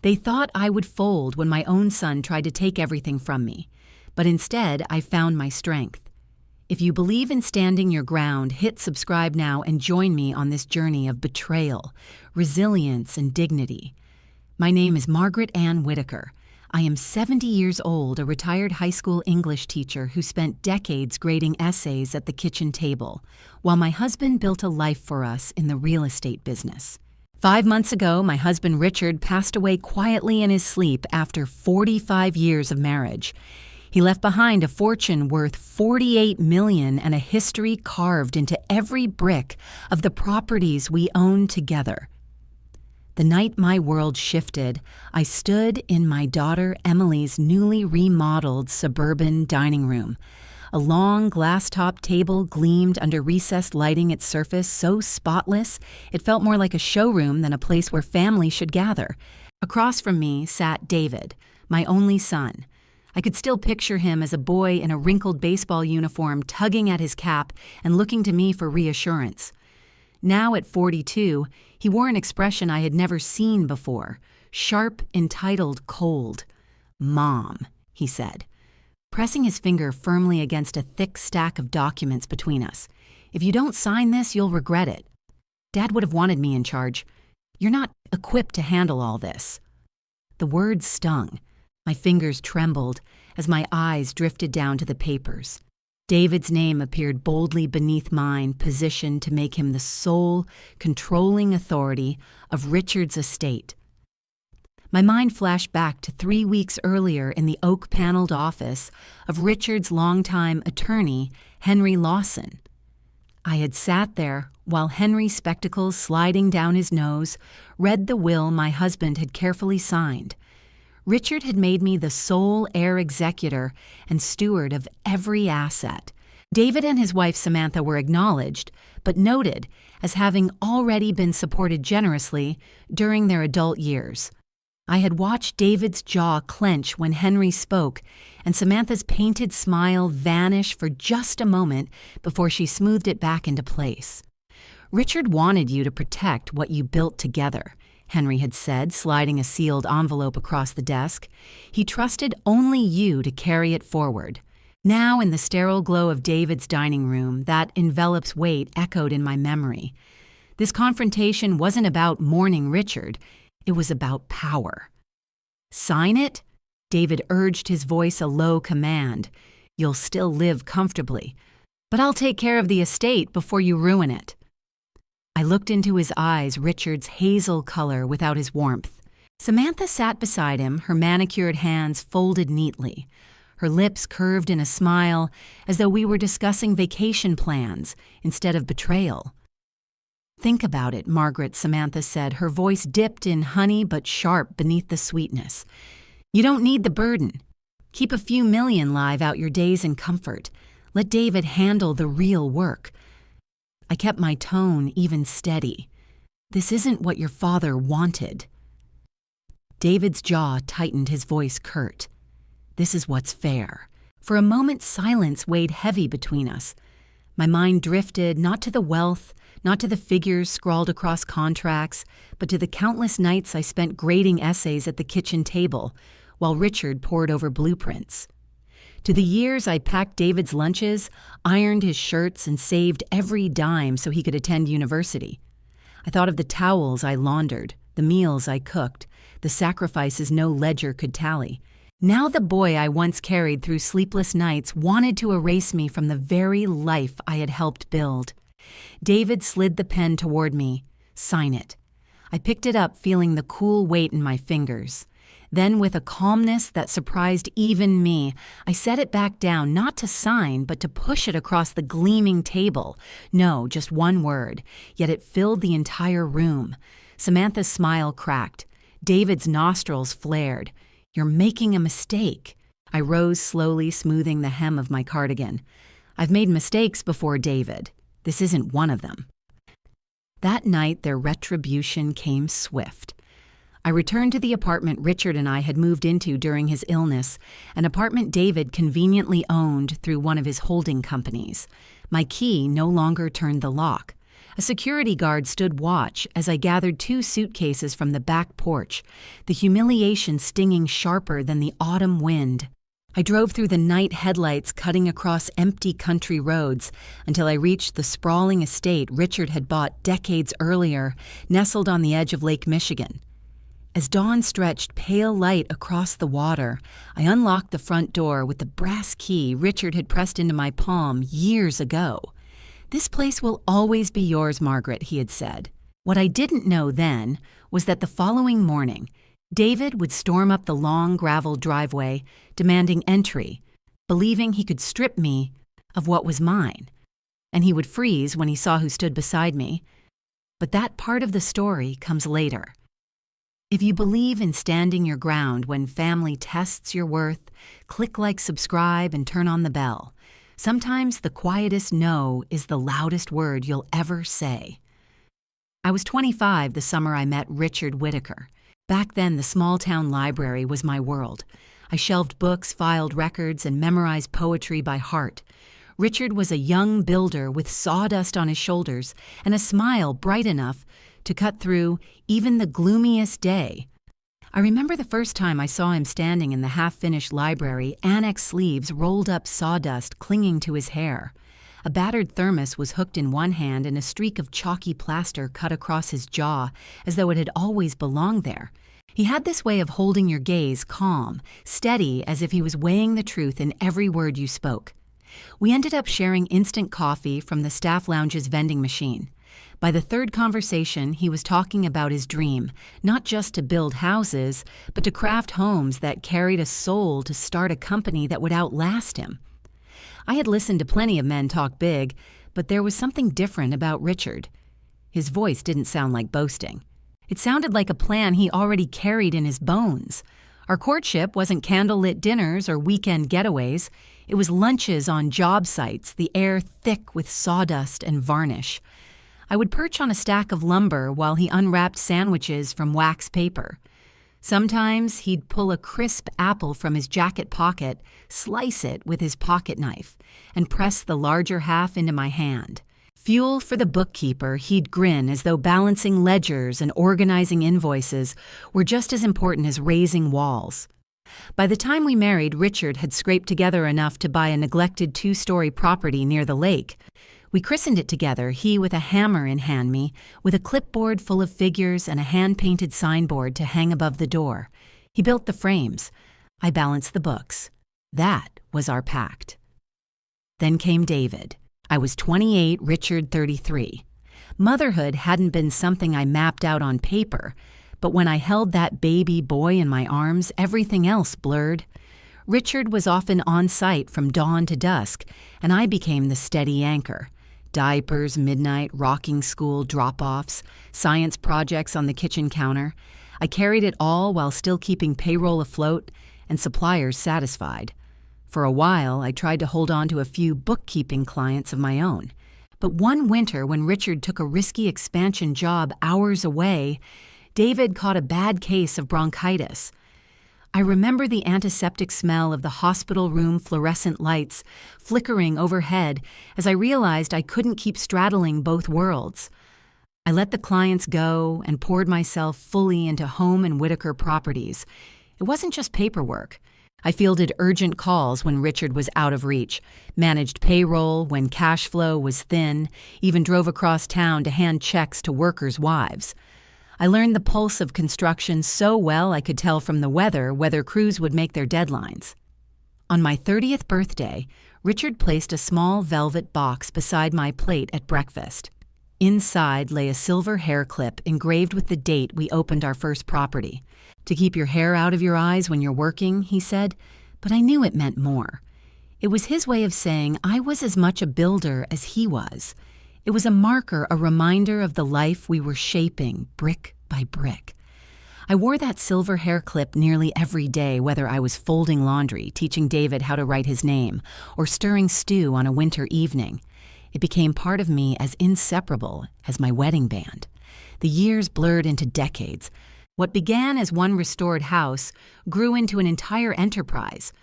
They thought I would fold when my own son tried to take everything from me, but instead I found my strength. If you believe in standing your ground, hit subscribe now and join me on this journey of betrayal, resilience, and dignity. My name is Margaret Anne Whitaker. I am 70 years old, a retired high school English teacher who spent decades grading essays at the kitchen table, while my husband built a life for us in the real estate business. 5 months ago, my husband Richard passed away quietly in his sleep after 45 years of marriage. He left behind a fortune worth $48 million and a history carved into every brick of the properties we owned together. The night my world shifted, I stood in my daughter Emily's newly remodeled suburban dining room. A long glass-top table gleamed under recessed lighting, its surface so spotless it felt more like a showroom than a place where family should gather. Across from me sat David, my only son. I could still picture him as a boy in a wrinkled baseball uniform, tugging at his cap and looking to me for reassurance. Now at 42, he wore an expression I had never seen before, sharp, entitled, cold. "Mom," he said, pressing his finger firmly against a thick stack of documents between us. "If you don't sign this, you'll regret it. Dad would have wanted me in charge. You're not equipped to handle all this." The words stung. My fingers trembled as my eyes drifted down to the papers. David's name appeared boldly beneath mine, positioned to make him the sole, controlling authority of Richard's estate. My mind flashed back to 3 weeks earlier in the oak-paneled office of Richard's longtime attorney, Henry Lawson. I had sat there while Henry, spectacles sliding down his nose, read the will my husband had carefully signed. Richard had made me the sole heir executor and steward of every asset. David and his wife Samantha were acknowledged, but noted as having already been supported generously during their adult years. I had watched David's jaw clench when Henry spoke, and Samantha's painted smile vanish for just a moment before she smoothed it back into place. "Richard wanted you to protect what you built together," Henry had said, sliding a sealed envelope across the desk. "He trusted only you to carry it forward." Now, in the sterile glow of David's dining room, that envelope's weight echoed in my memory. This confrontation wasn't about mourning Richard. It was about power. "Sign it?" David urged, his voice a low command. "You'll still live comfortably, but I'll take care of the estate before you ruin it." I looked into his eyes, Richard's hazel color without his warmth. Samantha sat beside him, her manicured hands folded neatly. Her lips curved in a smile, as though we were discussing vacation plans instead of betrayal. "Think about it, Margaret," Samantha said, her voice dipped in honey but sharp beneath the sweetness. "You don't need the burden. Keep a few million live out your days in comfort. Let David handle the real work." I kept my tone even steady. "This isn't what your father wanted." David's jaw tightened, his voice curt. "This is what's fair." For a moment, silence weighed heavy between us. My mind drifted not to the wealth, not to the figures scrawled across contracts, but to the countless nights I spent grading essays at the kitchen table, while Richard pored over blueprints. To the years I packed David's lunches, ironed his shirts, and saved every dime so he could attend university. I thought of the towels I laundered, the meals I cooked, the sacrifices no ledger could tally. Now the boy I once carried through sleepless nights wanted to erase me from the very life I had helped build. David slid the pen toward me. "Sign it." I picked it up, feeling the cool weight in my fingers. Then, with a calmness that surprised even me, I set it back down, not to sign, but to push it across the gleaming table. No, just one word, yet it filled the entire room. Samantha's smile cracked. David's nostrils flared. "You're making a mistake." I rose slowly, smoothing the hem of my cardigan. "I've made mistakes before, David. This isn't one of them." That night, their retribution came swift. I returned to the apartment Richard and I had moved into during his illness, an apartment David conveniently owned through one of his holding companies. My key no longer turned the lock. A security guard stood watch as I gathered 2 suitcases from the back porch, the humiliation stinging sharper than the autumn wind. I drove through the night headlights cutting across empty country roads until I reached the sprawling estate Richard had bought decades earlier, nestled on the edge of Lake Michigan. As dawn stretched pale light across the water, I unlocked the front door with the brass key Richard had pressed into my palm years ago. "This place will always be yours, Margaret," he had said. What I didn't know then was that the following morning, David would storm up the long gravel driveway, demanding entry, believing he could strip me of what was mine. And he would freeze when he saw who stood beside me. But that part of the story comes later. If you believe in standing your ground when family tests your worth, click like, subscribe, and turn on the bell. Sometimes the quietest no is the loudest word you'll ever say. I was 25 the summer I met Richard Whitaker. Back then, the small-town library was my world. I shelved books, filed records, and memorized poetry by heart. Richard was a young builder with sawdust on his shoulders and a smile bright enough to cut through even the gloomiest day. I remember the first time I saw him standing in the half-finished library, annex sleeves rolled up sawdust clinging to his hair. A battered thermos was hooked in one hand and a streak of chalky plaster cut across his jaw, as though it had always belonged there. He had this way of holding your gaze calm, steady, as if he was weighing the truth in every word you spoke. We ended up sharing instant coffee from the staff lounge's vending machine. By the third conversation, he was talking about his dream, not just to build houses, but to craft homes that carried a soul, to start a company that would outlast him. I had listened to plenty of men talk big, but there was something different about Richard. His voice didn't sound like boasting. It sounded like a plan he already carried in his bones. Our courtship wasn't candlelit dinners or weekend getaways. It was lunches on job sites, the air thick with sawdust and varnish. I would perch on a stack of lumber while he unwrapped sandwiches from wax paper. Sometimes he'd pull a crisp apple from his jacket pocket, slice it with his pocket knife, and press the larger half into my hand. Fuel for the bookkeeper, he'd grin as though balancing ledgers and organizing invoices were just as important as raising walls. By the time we married, Richard had scraped together enough to buy a neglected 2-story property near the lake. We christened it together, he with a hammer in hand, me with a clipboard full of figures and a hand-painted signboard to hang above the door. He built the frames. I balanced the books. That was our pact. Then came David. I was 28, Richard 33. Motherhood hadn't been something I mapped out on paper, but when I held that baby boy in my arms, everything else blurred. Richard was often on site from dawn to dusk, and I became the steady anchor. Diapers, midnight, rocking school, drop-offs, science projects on the kitchen counter. I carried it all while still keeping payroll afloat and suppliers satisfied. For a while, I tried to hold on to a few bookkeeping clients of my own. But one winter, when Richard took a risky expansion job hours away, David caught a bad case of bronchitis. I remember the antiseptic smell of the hospital room fluorescent lights flickering overhead as I realized I couldn't keep straddling both worlds. I let the clients go and poured myself fully into home and Whitaker properties. It wasn't just paperwork. I fielded urgent calls when Richard was out of reach, managed payroll when cash flow was thin, even drove across town to hand checks to workers' wives. I learned the pulse of construction so well I could tell from the weather whether crews would make their deadlines. On my 30th birthday, Richard placed a small velvet box beside my plate at breakfast. Inside lay a silver hair clip engraved with the date we opened our first property. "To keep your hair out of your eyes when you're working," he said, but I knew it meant more. It was his way of saying I was as much a builder as he was. It was a marker, a reminder of the life we were shaping, brick by brick. I wore that silver hair clip nearly every day, whether I was folding laundry, teaching David how to write his name, or stirring stew on a winter evening. It became part of me as inseparable as my wedding band. The years blurred into decades. What began as one restored house grew into an entire enterprise.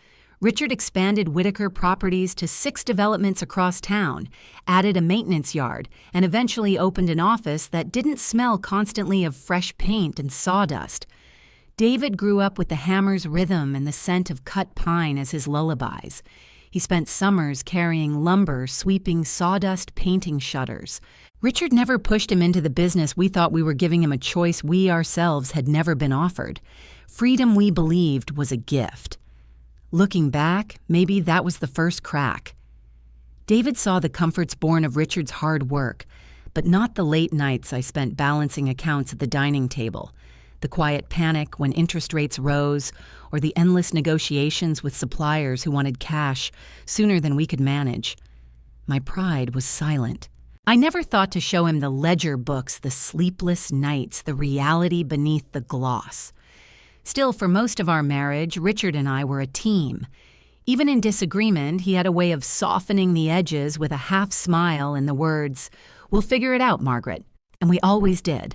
Richard expanded Whitaker Properties to 6 developments across town, added a maintenance yard, and eventually opened an office that didn't smell constantly of fresh paint and sawdust. David grew up with the hammer's rhythm and the scent of cut pine as his lullabies. He spent summers carrying lumber, sweeping sawdust painting shutters. Richard never pushed him into the business we thought we were giving him a choice we ourselves had never been offered. Freedom we believed was a gift. Looking back, maybe that was the first crack. David saw the comforts born of Richard's hard work, but not the late nights I spent balancing accounts at the dining table, the quiet panic when interest rates rose, or the endless negotiations with suppliers who wanted cash sooner than we could manage. My pride was silent. I never thought to show him the ledger books, the sleepless nights, the reality beneath the gloss. Still, for most of our marriage, Richard and I were a team. Even in disagreement, he had a way of softening the edges with a half smile and the words, "We'll figure it out, Margaret." And we always did.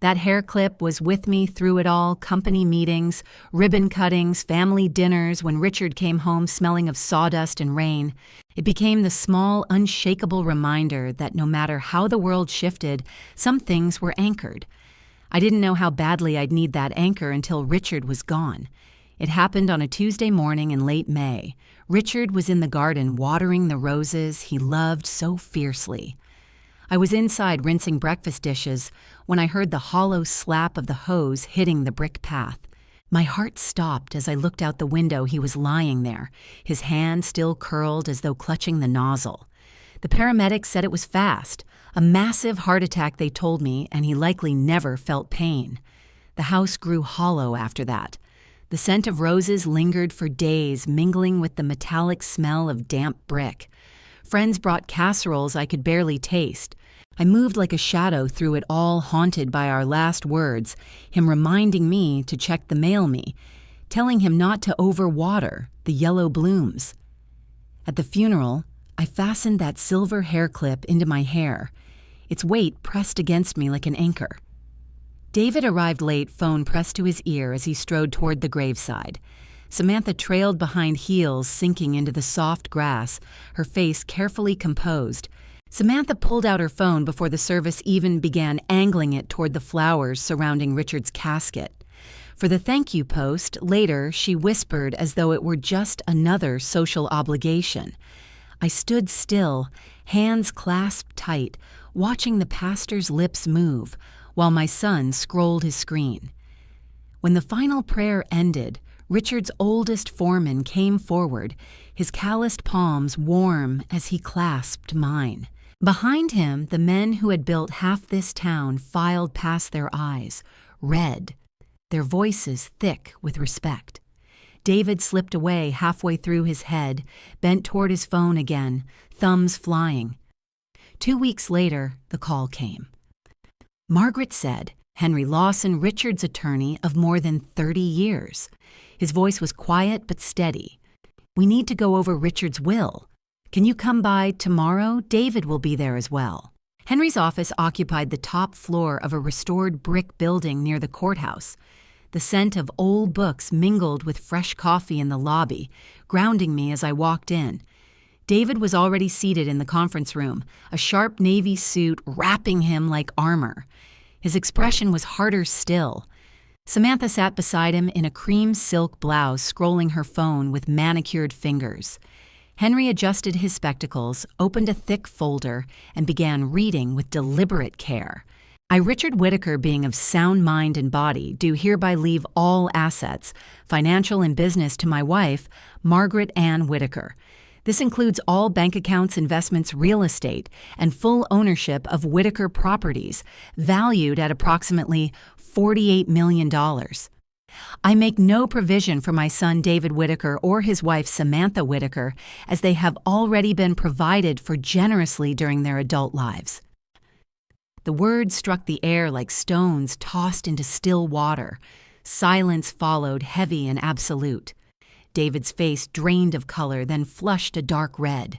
That hair clip was with me through it all, company meetings, ribbon cuttings, family dinners when Richard came home smelling of sawdust and rain. It became the small, unshakable reminder that no matter how the world shifted, some things were anchored. I didn't know how badly I'd need that anchor until Richard was gone. It happened on a Tuesday morning in late May. Richard was in the garden watering the roses he loved so fiercely. I was inside rinsing breakfast dishes when I heard the hollow slap of the hose hitting the brick path. My heart stopped as I looked out the window. He was lying there, his hand still curled as though clutching the nozzle. The paramedics said it was fast, a massive heart attack they told me, and he likely never felt pain. The house grew hollow after that. The scent of roses lingered for days, mingling with the metallic smell of damp brick. Friends brought casseroles I could barely taste. I moved like a shadow through it all, haunted by our last words, him reminding me to check the mail me, telling him not to overwater the yellow blooms. At the funeral, I fastened that silver hair clip into my hair, its weight pressed against me like an anchor. David arrived late, phone pressed to his ear as he strode toward the graveside. Samantha trailed behind heels, sinking into the soft grass, her face carefully composed. Samantha pulled out her phone before the service even began, angling it toward the flowers surrounding Richard's casket. For the thank you post, later, she whispered as though it were just another social obligation. I stood still, hands clasped tight, watching the pastor's lips move, while my son scrolled his screen. When the final prayer ended, Richard's oldest foreman came forward, his calloused palms warm as he clasped mine. Behind him, the men who had built half this town filed past their eyes, red, their voices thick with respect. David slipped away halfway through his head, bent toward his phone again, thumbs flying. 2 weeks later, the call came. Margaret said, Henry Lawson, Richard's attorney of more than 30 years. His voice was quiet but steady. "We need to go over Richard's will. Can you come by tomorrow? David will be there as well." Henry's office occupied the top floor of a restored brick building near the courthouse. The scent of old books mingled with fresh coffee in the lobby, grounding me as I walked in. David was already seated in the conference room, a sharp navy suit wrapping him like armor. His expression was harder still. Samantha sat beside him in a cream silk blouse, scrolling her phone with manicured fingers. Henry adjusted his spectacles, opened a thick folder, and began reading with deliberate care. "I, Richard Whitaker, being of sound mind and body, do hereby leave all assets, financial and business, to my wife, Margaret Anne Whitaker. This includes all bank accounts, investments, real estate, and full ownership of Whitaker Properties, valued at approximately $48 million. I make no provision for my son David Whitaker or his wife Samantha Whitaker, as they have already been provided for generously during their adult lives." The words struck the air like stones tossed into still water. Silence followed, heavy and absolute. David's face drained of color, then flushed a dark red.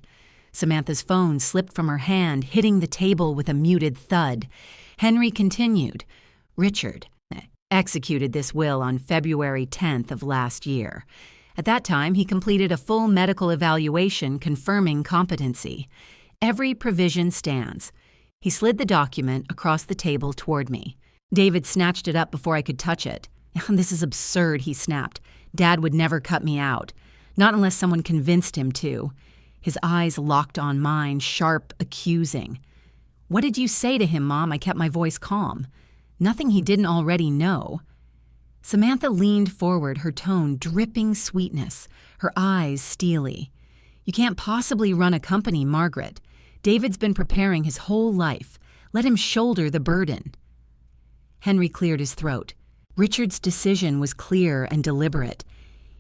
Samantha's phone slipped from her hand, hitting the table with a muted thud. Henry continued, "Richard executed this will on February 10th of last year. At that time, he completed a full medical evaluation confirming competency. Every provision stands. He slid the document across the table toward me. David snatched it up before I could touch it. "This is absurd," he snapped. "Dad would never cut me out. Not unless someone convinced him to." His eyes locked on mine, sharp, accusing. "What did you say to him, Mom?" I kept my voice calm. Nothing he didn't already know. Samantha leaned forward, her tone dripping sweetness, her eyes steely. "You can't possibly run a company, Margaret. David's been preparing his whole life. Let him shoulder the burden." Henry cleared his throat. Richard's decision was clear and deliberate.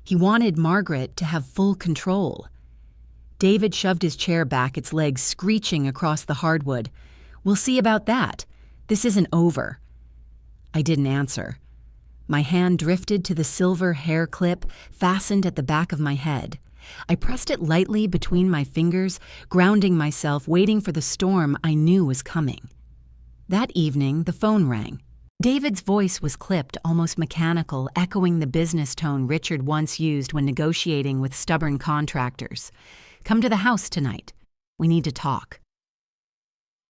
He wanted Margaret to have full control. David shoved his chair back, its legs screeching across the hardwood. "We'll see about that. This isn't over." I didn't answer. My hand drifted to the silver hair clip fastened at the back of my head. I pressed it lightly between my fingers, grounding myself, waiting for the storm I knew was coming. That evening, the phone rang. David's voice was clipped, almost mechanical, echoing the business tone Richard once used when negotiating with stubborn contractors. "Come to the house tonight. We need to talk."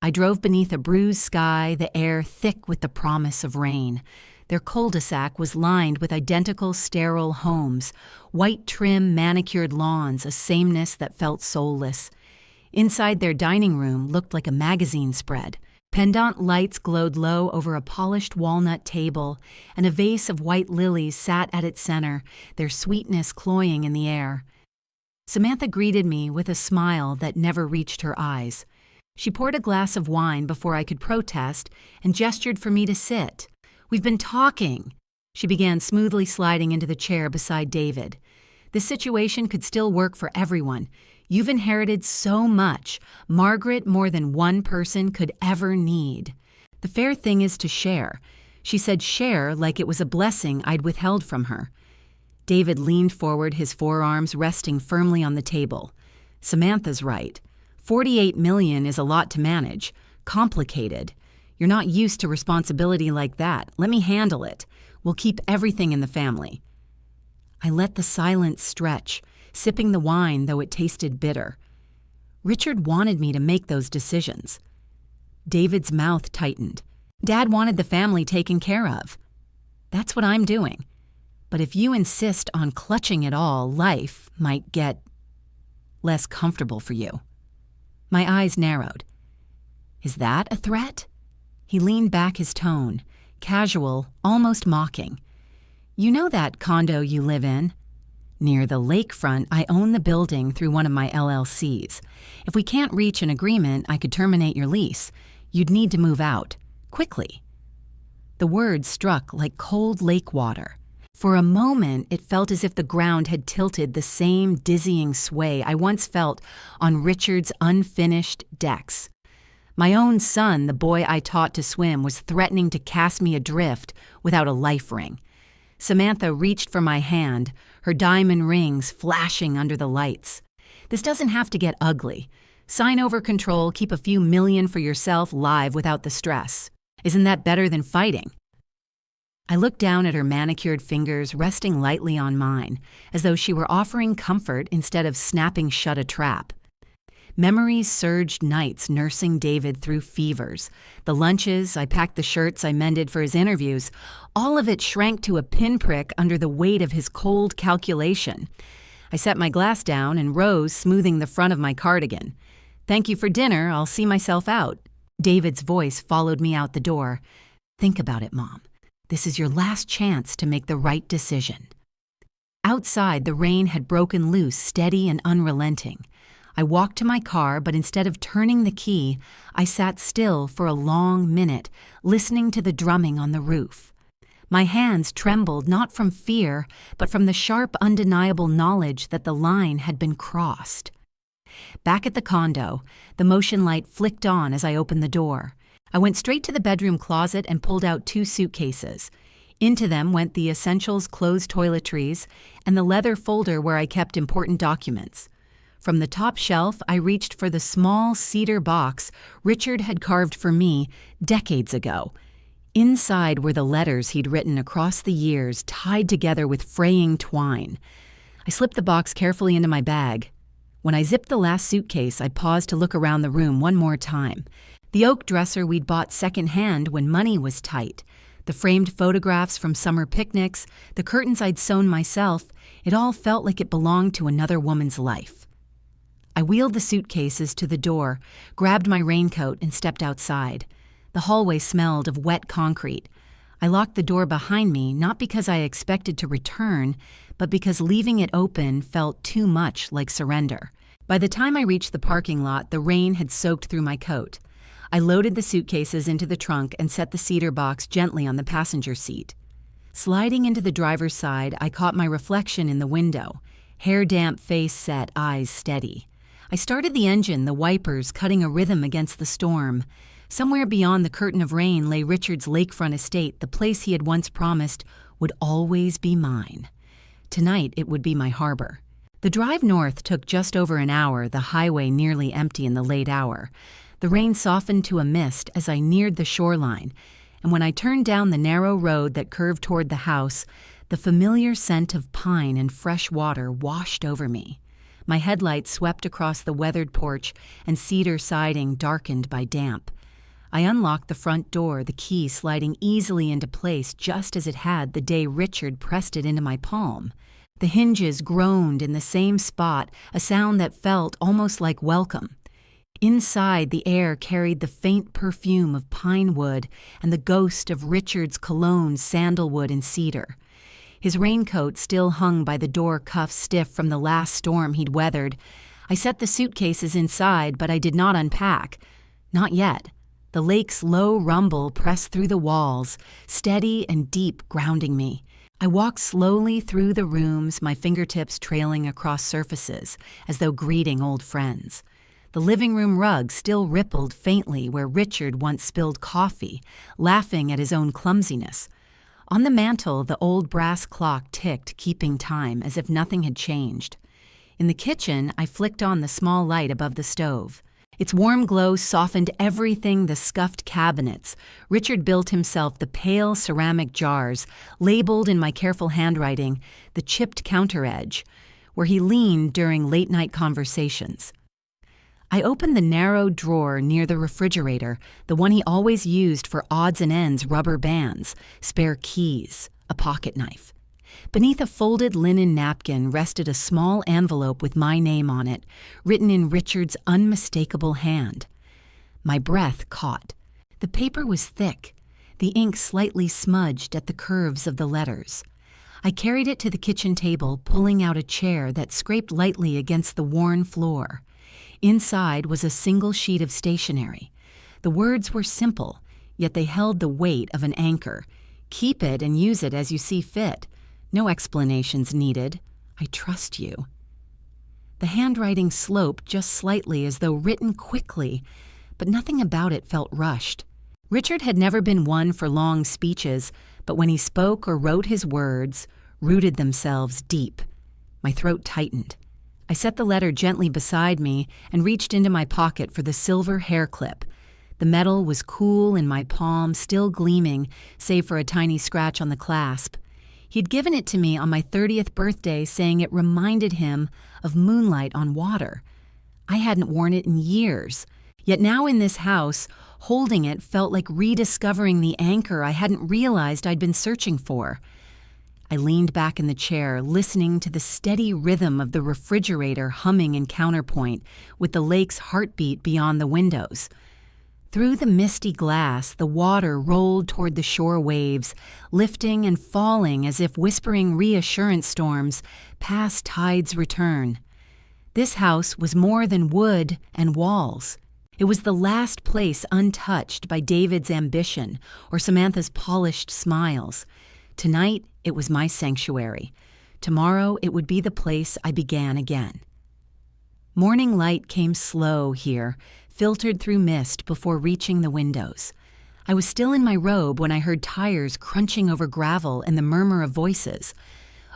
I drove beneath a bruised sky, the air thick with the promise of rain. Their cul-de-sac was lined with identical sterile homes, white trim manicured lawns, a sameness that felt soulless. Inside their dining room looked like a magazine spread. Pendant lights glowed low over a polished walnut table, and a vase of white lilies sat at its center, their sweetness cloying in the air. Samantha greeted me with a smile that never reached her eyes. She poured a glass of wine before I could protest and gestured for me to sit. "We've been talking." She began smoothly sliding into the chair beside David. "This situation could still work for everyone. You've inherited so much, Margaret more than one person could ever need. The fair thing is to share." She said share like it was a blessing I'd withheld from her. David leaned forward, his forearms resting firmly on the table. "Samantha's right. 48 million is a lot to manage. Complicated. You're not used to responsibility like that. Let me handle it. We'll keep everything in the family." I let the silence stretch, sipping the wine though it tasted bitter. Richard wanted me to make those decisions. David's mouth tightened. "Dad wanted the family taken care of. That's what I'm doing. But if you insist on clutching it all, life might get less comfortable for you." My eyes narrowed. "Is that a threat?" He leaned back, his tone casual, almost mocking. "You know that condo you live in? Near the lakefront, I own the building through one of my LLCs. If we can't reach an agreement, I could terminate your lease. You'd need to move out. Quickly." The words struck like cold lake water. For a moment, it felt as if the ground had tilted the same dizzying sway I once felt on Richard's unfinished decks. My own son, the boy I taught to swim, was threatening to cast me adrift without a life ring. Samantha reached for my hand, her diamond rings flashing under the lights. "This doesn't have to get ugly. Sign over control, keep a few million for yourself, live without the stress. Isn't that better than fighting?" I looked down at her manicured fingers resting lightly on mine, as though she were offering comfort instead of snapping shut a trap. Memories surged nights nursing David through fevers. The lunches, I packed the shirts I mended for his interviews, all of it shrank to a pinprick under the weight of his cold calculation. I set my glass down and rose, smoothing the front of my cardigan. "Thank you for dinner, I'll see myself out." David's voice followed me out the door. "Think about it, Mom. This is your last chance to make the right decision." Outside, the rain had broken loose, steady and unrelenting. I walked to my car, but instead of turning the key, I sat still for a long minute, listening to the drumming on the roof. My hands trembled not from fear, but from the sharp, undeniable knowledge that the line had been crossed. Back at the condo, the motion light flicked on as I opened the door. I went straight to the bedroom closet and pulled out 2 suitcases. Into them went the essentials clothes toiletries and the leather folder where I kept important documents. From the top shelf, I reached for the small cedar box Richard had carved for me decades ago. Inside were the letters he'd written across the years, tied together with fraying twine. I slipped the box carefully into my bag. When I zipped the last suitcase, I paused to look around the room one more time. The oak dresser we'd bought secondhand when money was tight, the framed photographs from summer picnics, the curtains I'd sewn myself, it all felt like it belonged to another woman's life. I wheeled the suitcases to the door, grabbed my raincoat, and stepped outside. The hallway smelled of wet concrete. I locked the door behind me, not because I expected to return, but because leaving it open felt too much like surrender. By the time I reached the parking lot, the rain had soaked through my coat. I loaded the suitcases into the trunk and set the cedar box gently on the passenger seat. Sliding into the driver's side, I caught my reflection in the window. Hair damp, face set, eyes steady. I started the engine, the wipers cutting a rhythm against the storm. Somewhere beyond the curtain of rain lay Richard's lakefront estate, the place he had once promised would always be mine. Tonight it would be my harbor. The drive north took just over an hour, the highway nearly empty in the late hour. The rain softened to a mist as I neared the shoreline, and when I turned down the narrow road that curved toward the house, the familiar scent of pine and fresh water washed over me. My headlights swept across the weathered porch and cedar siding darkened by damp. I unlocked the front door, the key sliding easily into place just as it had the day Richard pressed it into my palm. The hinges groaned in the same spot, a sound that felt almost like welcome. Inside, the air carried the faint perfume of pine wood and the ghost of Richard's cologne, sandalwood, and cedar. His raincoat still hung by the door cuff stiff from the last storm he'd weathered. I set the suitcases inside, but I did not unpack. Not yet. The lake's low rumble pressed through the walls, steady and deep, grounding me. I walked slowly through the rooms, my fingertips trailing across surfaces, as though greeting old friends. The living room rug still rippled faintly where Richard once spilled coffee, laughing at his own clumsiness. On the mantel, the old brass clock ticked, keeping time, as if nothing had changed. In the kitchen, I flicked on the small light above the stove. Its warm glow softened everything, the scuffed cabinets. Richard built himself the pale ceramic jars, labeled in my careful handwriting, the chipped counter edge, where he leaned during late-night conversations. I opened the narrow drawer near the refrigerator, the one he always used for odds and ends rubber bands, spare keys, a pocket knife. Beneath a folded linen napkin rested a small envelope with my name on it, written in Richard's unmistakable hand. My breath caught. The paper was thick, the ink slightly smudged at the curves of the letters. I carried it to the kitchen table, pulling out a chair that scraped lightly against the worn floor. Inside was a single sheet of stationery. The words were simple, yet they held the weight of an anchor. Keep it and use it as you see fit. No explanations needed. I trust you. The handwriting sloped just slightly as though written quickly, but nothing about it felt rushed. Richard had never been one for long speeches, but when he spoke or wrote his words, rooted themselves deep. My throat tightened. I set the letter gently beside me and reached into my pocket for the silver hair clip. The metal was cool in my palm, still gleaming, save for a tiny scratch on the clasp. He'd given it to me on my 30th birthday, saying it reminded him of moonlight on water. I hadn't worn it in years, yet now in this house, holding it felt like rediscovering the anchor I hadn't realized I'd been searching for. I leaned back in the chair, listening to the steady rhythm of the refrigerator humming in counterpoint with the lake's heartbeat beyond the windows. Through the misty glass, the water rolled toward the shore waves, lifting and falling as if whispering reassurance storms, past tide's return. This house was more than wood and walls. It was the last place untouched by David's ambition or Samantha's polished smiles. Tonight, it was my sanctuary. Tomorrow, it would be the place I began again. Morning light came slow here, filtered through mist before reaching the windows. I was still in my robe when I heard tires crunching over gravel and the murmur of voices.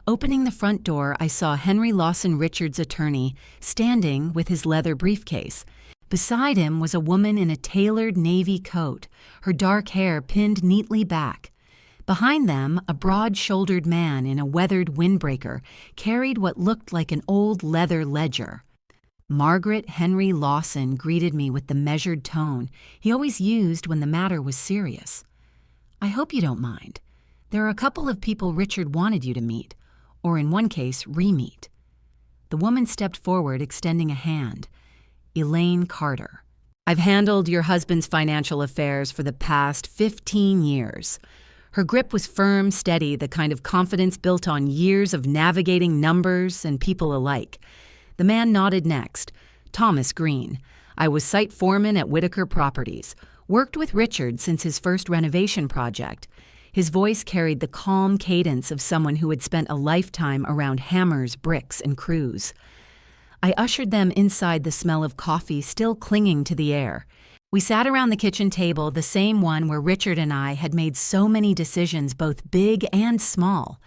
Opening the front door, I saw Henry Lawson Richards' attorney standing with his leather briefcase. Beside him was a woman in a tailored navy coat, her dark hair pinned neatly back. Behind them, a broad-shouldered man in a weathered windbreaker carried what looked like an old leather ledger. Margaret Henry Lawson greeted me with the measured tone he always used when the matter was serious. "I hope you don't mind. There are a couple of people Richard wanted you to meet, or in one case, re-meet." The woman stepped forward, extending a hand. "Elaine Carter. I've handled your husband's financial affairs for the past 15 years. Her grip was firm, steady, the kind of confidence built on years of navigating numbers and people alike. The man nodded next. "Thomas Green. I was site foreman at Whitaker Properties. Worked with Richard since his first renovation project." His voice carried the calm cadence of someone who had spent a lifetime around hammers, bricks, and crews. I ushered them inside, the smell of coffee still clinging to the air. We sat around the kitchen table, the same one where Richard and I had made so many decisions, both big and small.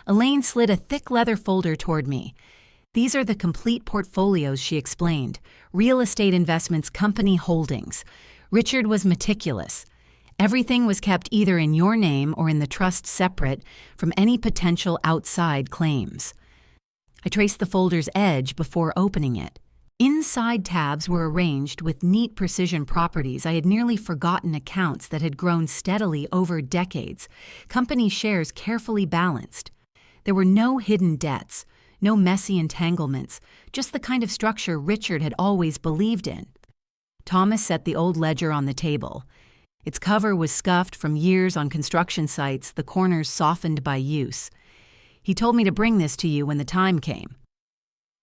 Elaine slid a thick leather folder toward me. "These are the complete portfolios," she explained. "Real estate investments, company holdings." Richard was meticulous. Everything was kept either in your name or in the trust, separate from any potential outside claims. I traced the folder's edge before opening it. Inside tabs were arranged with neat precision properties I had nearly forgotten, accounts that had grown steadily over decades, company shares carefully balanced. There were no hidden debts, no messy entanglements, just the kind of structure Richard had always believed in. Thomas set the old ledger on the table. Its cover was scuffed from years on construction sites, the corners softened by use. "He told me to bring this to you when the time came."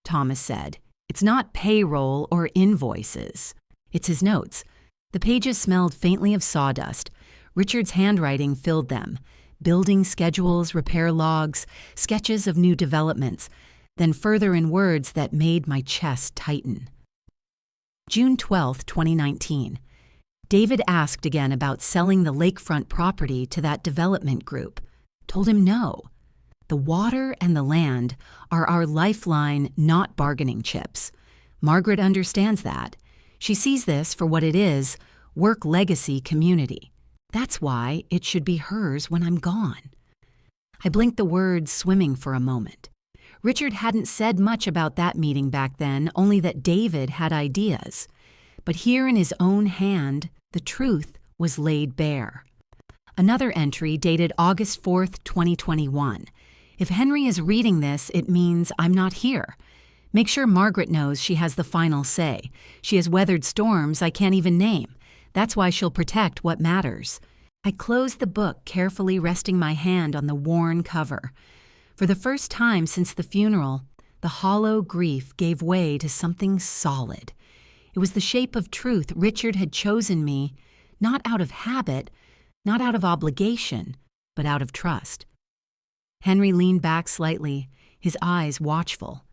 Thomas said, "It's not payroll or invoices. It's his notes." The pages smelled faintly of sawdust. Richard's handwriting filled them. Building schedules, repair logs, sketches of new developments, then further in words that made my chest tighten. June 12, 2019. David asked again about selling the lakefront property to that development group. Told him no. The water and the land are our lifeline, not bargaining chips. Margaret understands that. She sees this for what it is, work legacy community. That's why it should be hers when I'm gone. I blinked, the words swimming for a moment. Richard hadn't said much about that meeting back then, only that David had ideas. But here in his own hand, the truth was laid bare. Another entry dated August 4th, 2021. If Henry is reading this, it means I'm not here. Make sure Margaret knows she has the final say. She has weathered storms I can't even name. That's why she'll protect what matters. I closed the book, carefully resting my hand on the worn cover. For the first time since the funeral, the hollow grief gave way to something solid. It was the shape of truth. Richard had chosen me, not out of habit, not out of obligation, but out of trust. Henry leaned back slightly, his eyes watchful.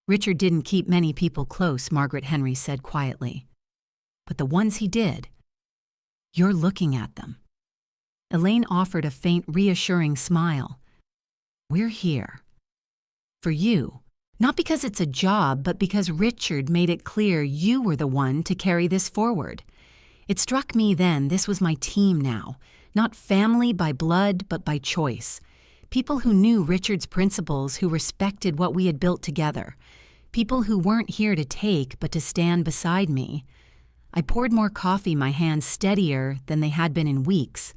"Richard didn't keep many people close," Margaret Henry said quietly. "But the ones he did, you're looking at them." Elaine offered a faint, reassuring smile. "We're here. For you. Not because it's a job, but because Richard made it clear you were the one to carry this forward." It struck me then this was my team now, not family by blood, but by choice. People who knew Richard's principles, who respected what we had built together. People who weren't here to take, but to stand beside me. I poured more coffee, my hands steadier than they had been in weeks.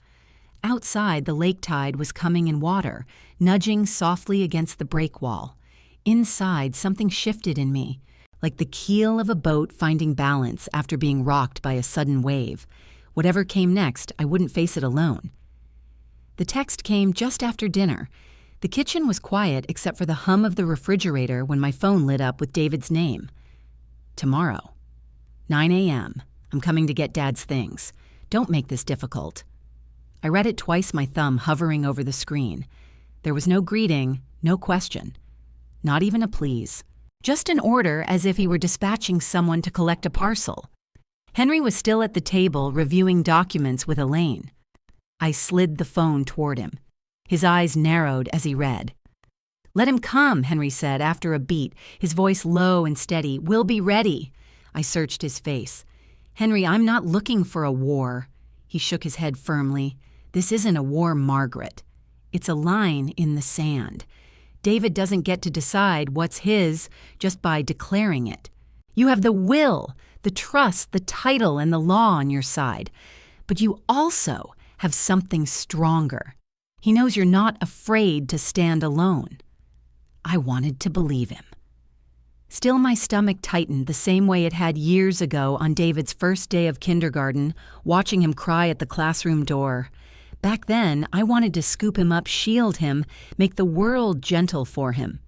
Outside, the lake tide was coming in water, nudging softly against the break wall. Inside, something shifted in me, like the keel of a boat finding balance after being rocked by a sudden wave. Whatever came next, I wouldn't face it alone. The text came just after dinner. The kitchen was quiet except for the hum of the refrigerator when my phone lit up with David's name. "Tomorrow, 9 a.m. I'm coming to get Dad's things. Don't make this difficult." I read it twice, my thumb hovering over the screen. There was no greeting, no question. Not even a please. Just an order, as if he were dispatching someone to collect a parcel. Henry was still at the table reviewing documents with Elaine. I slid the phone toward him. His eyes narrowed as he read. "Let him come," Henry said after a beat, his voice low and steady. "We'll be ready." I searched his face. "Henry, I'm not looking for a war." He shook his head firmly. This isn't a war, Margaret. It's a line in the sand. David doesn't get to decide what's his just by declaring it. You have the will, the trust, the title, and the law on your side. But you also have something stronger. He knows you're not afraid to stand alone. I wanted to believe him. Still, my stomach tightened the same way it had years ago on David's first day of kindergarten, watching him cry at the classroom door. Back then, I wanted to scoop him up, shield him, make the world gentle for him.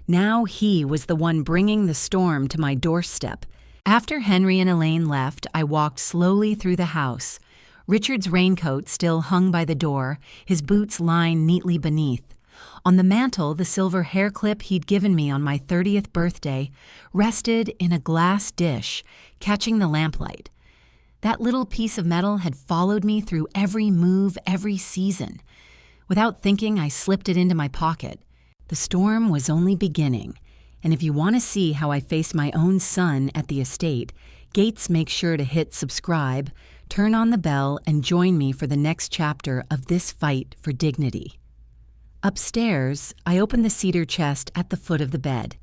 Now he was the one bringing the storm to my doorstep. After Henry and Elaine left, I walked slowly through the house. Richard's raincoat still hung by the door, his boots lying neatly beneath. On the mantel, the silver hair clip he'd given me on my 30th birthday rested in a glass dish, catching the lamplight. That little piece of metal had followed me through every move, every season. Without thinking, I slipped it into my pocket. The storm was only beginning, and if you want to see how I face my own son at the estate, Gates make sure to hit subscribe, turn on the bell, and join me for the next chapter of this fight for dignity. Upstairs, I opened the cedar chest at the foot of the bed.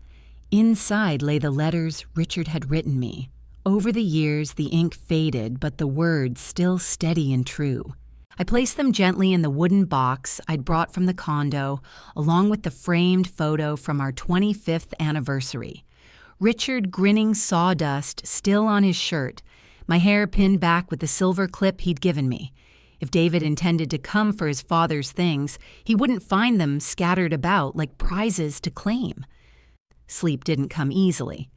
Inside lay the letters Richard had written me. Over the years, the ink faded, but the words still steady and true. I placed them gently in the wooden box I'd brought from the condo, along with the framed photo from our 25th anniversary. Richard grinning sawdust still on his shirt, my hair pinned back with the silver clip he'd given me. If David intended to come for his father's things, he wouldn't find them scattered about like prizes to claim. Sleep didn't come easily.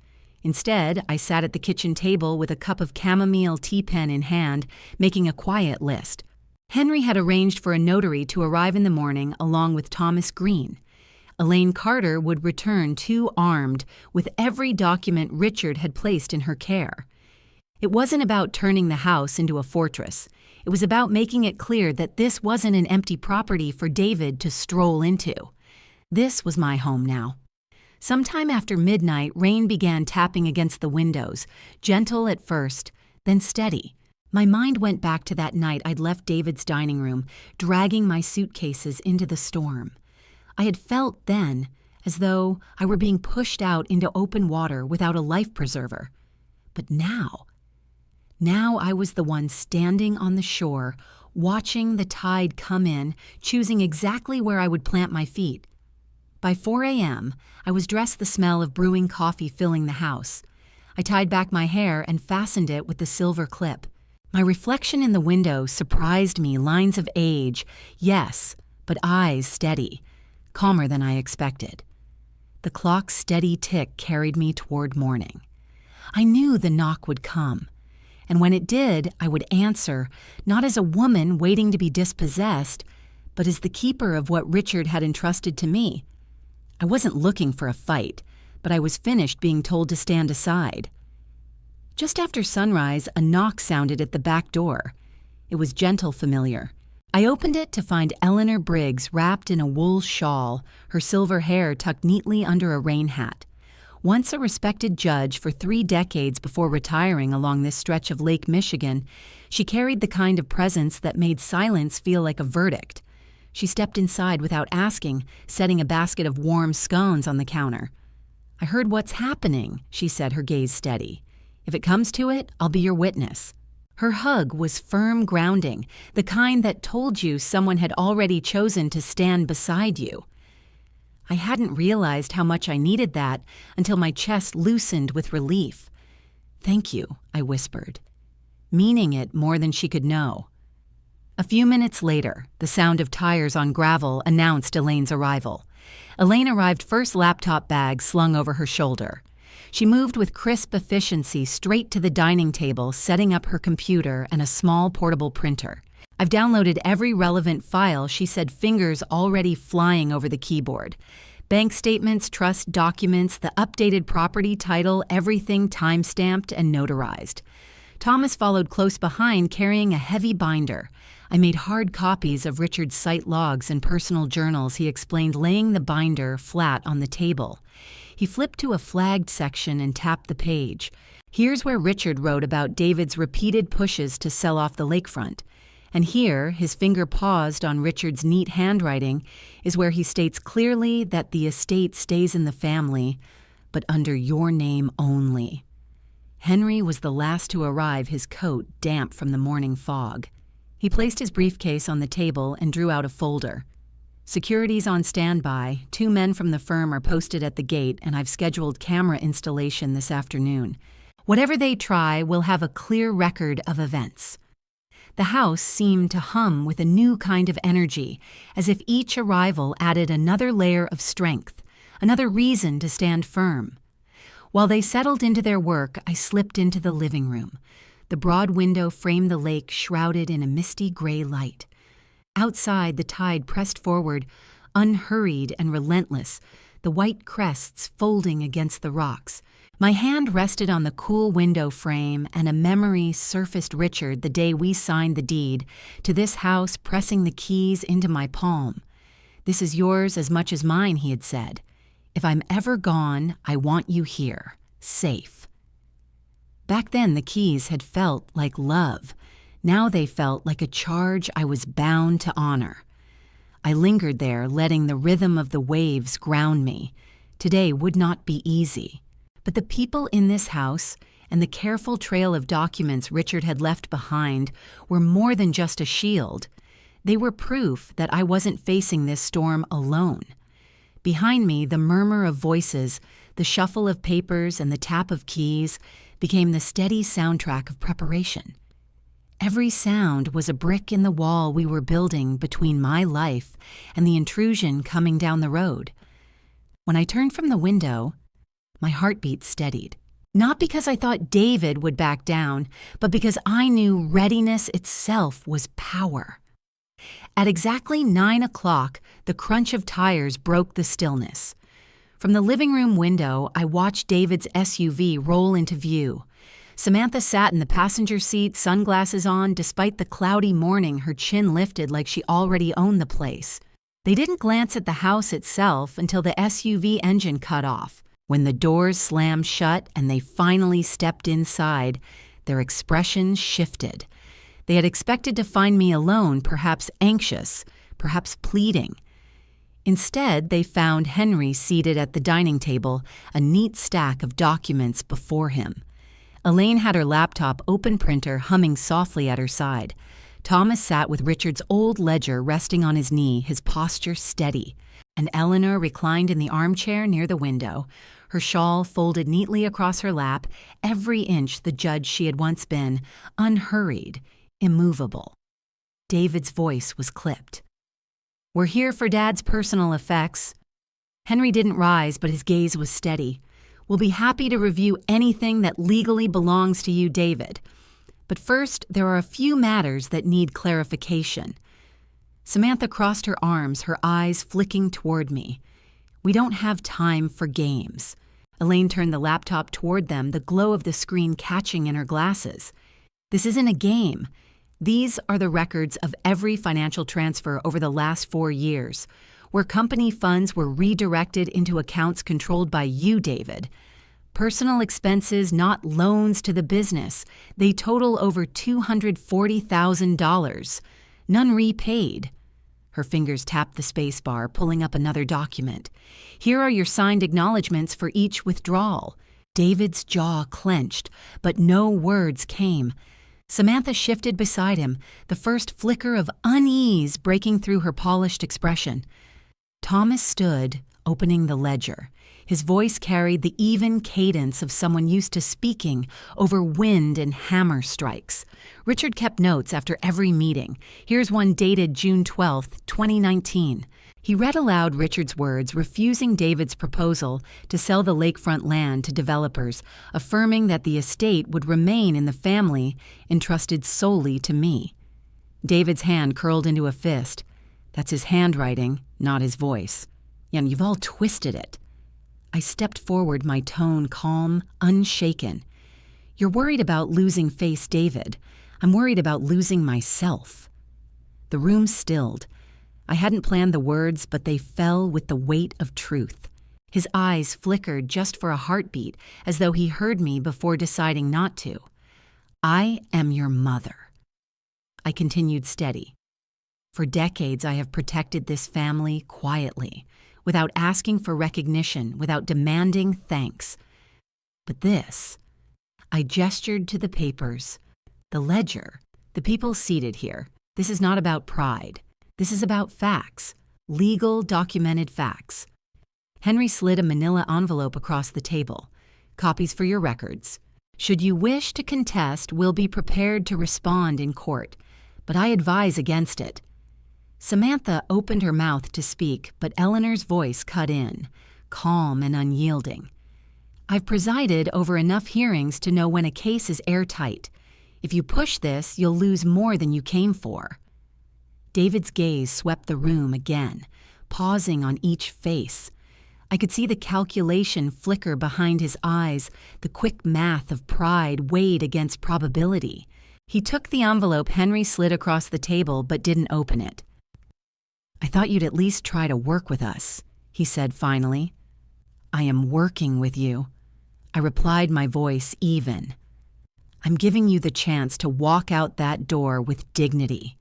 Instead, I sat at the kitchen table with a cup of chamomile tea pen in hand, making a quiet list. Henry had arranged for a notary to arrive in the morning along with Thomas Green. Elaine Carter would return 2 armed with every document Richard had placed in her care. It wasn't about turning the house into a fortress. It was about making it clear that this wasn't an empty property for David to stroll into. This was my home now. Sometime after midnight, rain began tapping against the windows, gentle at first, then steady. My mind went back to that night I'd left David's dining room, dragging my suitcases into the storm. I had felt then as though I were being pushed out into open water without a life preserver. But now I was the one standing on the shore, watching the tide come in, choosing exactly where I would plant my feet. By 4 a.m., I was dressed, the smell of brewing coffee filling the house. I tied back my hair and fastened it with the silver clip. My reflection in the window surprised me, lines of age, yes, but eyes steady, calmer than I expected. The clock's steady tick carried me toward morning. I knew the knock would come, and when it did, I would answer, not as a woman waiting to be dispossessed, but as the keeper of what Richard had entrusted to me. I wasn't looking for a fight, but I was finished being told to stand aside. Just after sunrise, a knock sounded at the back door. It was gentle, familiar. I opened it to find Eleanor Briggs wrapped in a wool shawl, her silver hair tucked neatly under a rain hat. Once a respected judge for 3 decades before retiring along this stretch of Lake Michigan, she carried the kind of presence that made silence feel like a verdict. She stepped inside without asking, setting a basket of warm scones on the counter. "I heard what's happening," she said, her gaze steady. "If it comes to it, I'll be your witness." Her hug was firm grounding, the kind that told you someone had already chosen to stand beside you. I hadn't realized how much I needed that until my chest loosened with relief. "Thank you," I whispered, meaning it more than she could know. A few minutes later, the sound of tires on gravel announced Elaine's arrival. Elaine arrived first, laptop bag slung over her shoulder. She moved with crisp efficiency straight to the dining table, setting up her computer and a small portable printer. "I've downloaded every relevant file," she said, fingers already flying over the keyboard. "Bank statements, trust documents, the updated property title, everything time-stamped and notarized." Thomas followed close behind, carrying a heavy binder. I made hard copies of Richard's site logs and personal journals, he explained, laying the binder flat on the table. He flipped to a flagged section and tapped the page. Here's where Richard wrote about David's repeated pushes to sell off the lakefront. And here, his finger paused on Richard's neat handwriting, is where he states clearly that the estate stays in the family, but under your name only. Henry was the last to arrive, his coat damp from the morning fog. He placed his briefcase on the table and drew out a folder. Security's on standby, 2 men from the firm are posted at the gate, and I've scheduled camera installation this afternoon. Whatever they try, we'll have a clear record of events. The house seemed to hum with a new kind of energy, as if each arrival added another layer of strength, another reason to stand firm. While they settled into their work, I slipped into the living room. The broad window framed the lake shrouded in a misty gray light. Outside, the tide pressed forward, unhurried and relentless, the white crests folding against the rocks. My hand rested on the cool window frame, and a memory surfaced Richard the day we signed the deed to this house, pressing the keys into my palm. "This is yours as much as mine," he had said. "If I'm ever gone, I want you here, safe." Back then, the keys had felt like love. Now they felt like a charge I was bound to honor. I lingered there, letting the rhythm of the waves ground me. Today would not be easy. But the people in this house and the careful trail of documents Richard had left behind were more than just a shield. They were proof that I wasn't facing this storm alone. Behind me, the murmur of voices, the shuffle of papers, and the tap of keys became the steady soundtrack of preparation. Every sound was a brick in the wall we were building between my life and the intrusion coming down the road. When I turned from the window, my heartbeat steadied. Not because I thought David would back down, but because I knew readiness itself was power. At exactly 9 o'clock, the crunch of tires broke the stillness. From the living room window, I watched David's SUV roll into view. Samantha sat in the passenger seat, sunglasses on. Despite the cloudy morning, her chin lifted like she already owned the place. They didn't glance at the house itself until the SUV engine cut off. When the doors slammed shut and they finally stepped inside, their expressions shifted. They had expected to find me alone, perhaps anxious, perhaps pleading. Instead, they found Henry seated at the dining table, a neat stack of documents before him. Elaine had her laptop open printer humming softly at her side. Thomas sat with Richard's old ledger resting on his knee, his posture steady. And Eleanor reclined in the armchair near the window, her shawl folded neatly across her lap, every inch the judge she had once been, unhurried, immovable. David's voice was clipped. "We're here for Dad's personal effects." Henry didn't rise, but his gaze was steady. "We'll be happy to review anything that legally belongs to you, David. But first, there are a few matters that need clarification." Samantha crossed her arms, her eyes flicking toward me. "We don't have time for games." Elaine turned the laptop toward them, the glow of the screen catching in her glasses. "This isn't a game. These are the records of every financial transfer over the last 4 years, where company funds were redirected into accounts controlled by you, David. Personal expenses, not loans to the business. They total over $240,000. None repaid." Her fingers tapped the space bar, pulling up another document. "Here are your signed acknowledgments for each withdrawal." David's jaw clenched, but no words came. Samantha shifted beside him, the first flicker of unease breaking through her polished expression. Thomas stood, opening the ledger. His voice carried the even cadence of someone used to speaking over wind and hammer strikes. Richard kept notes after every meeting. Here's one dated June 12, 2019. He read aloud Richard's words, refusing David's proposal to sell the lakefront land to developers, affirming that the estate would remain in the family, entrusted solely to me. David's hand curled into a fist. That's his handwriting, not his voice. And you've all twisted it. I stepped forward, my tone calm, unshaken. "You're worried about losing face, David. I'm worried about losing myself." The room stilled. I hadn't planned the words, but they fell with the weight of truth. His eyes flickered just for a heartbeat, as though he heard me before deciding not to. "I am your mother." I continued steady. For decades, I have protected this family quietly, without asking for recognition, without demanding thanks. But this, I gestured to the papers, the ledger, the people seated here. This is not about pride. This is about facts, legal, documented facts. Henry slid a manila envelope across the table. Copies for your records. Should you wish to contest, we'll be prepared to respond in court, but I advise against it. Samantha opened her mouth to speak, but Eleanor's voice cut in, calm and unyielding. I've presided over enough hearings to know when a case is airtight. If you push this, you'll lose more than you came for. David's gaze swept the room again, pausing on each face. I could see the calculation flicker behind his eyes, the quick math of pride weighed against probability. He took the envelope Henry slid across the table but didn't open it. I thought you'd at least try to work with us, he said finally. I am working with you. I replied, my voice even. I'm giving you the chance to walk out that door with dignity.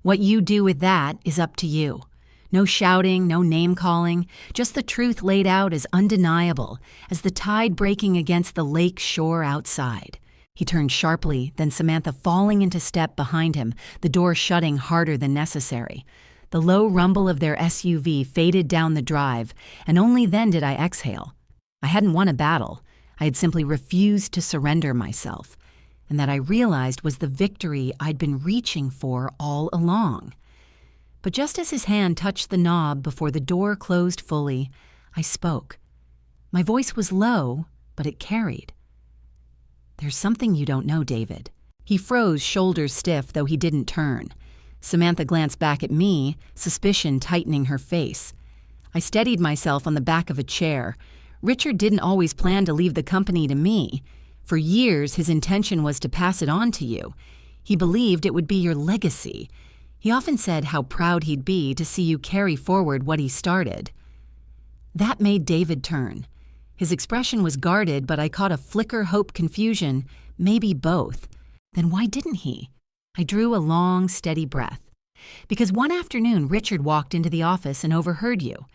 What you do with that is up to you. No shouting, no name-calling, just the truth laid out as undeniable as the tide breaking against the lake shore outside. He turned sharply, then Samantha falling into step behind him, the door shutting harder than necessary. The low rumble of their SUV faded down the drive, and only then did I exhale. I hadn't won a battle. I had simply refused to surrender myself, and that I realized was the victory I'd been reaching for all along. But just as his hand touched the knob before the door closed fully, I spoke. My voice was low, but it carried. There's something you don't know, David. He froze, shoulders stiff, though he didn't turn. Samantha glanced back at me, suspicion tightening her face. I steadied myself on the back of a chair. Richard didn't always plan to leave the company to me. For years, his intention was to pass it on to you. He believed it would be your legacy. He often said how proud he'd be to see you carry forward what he started. That made David turn. His expression was guarded, but I caught a flicker, hope, confusion, maybe both. Then why didn't he? I drew a long, steady breath. Because one afternoon, Richard walked into the office and overheard you.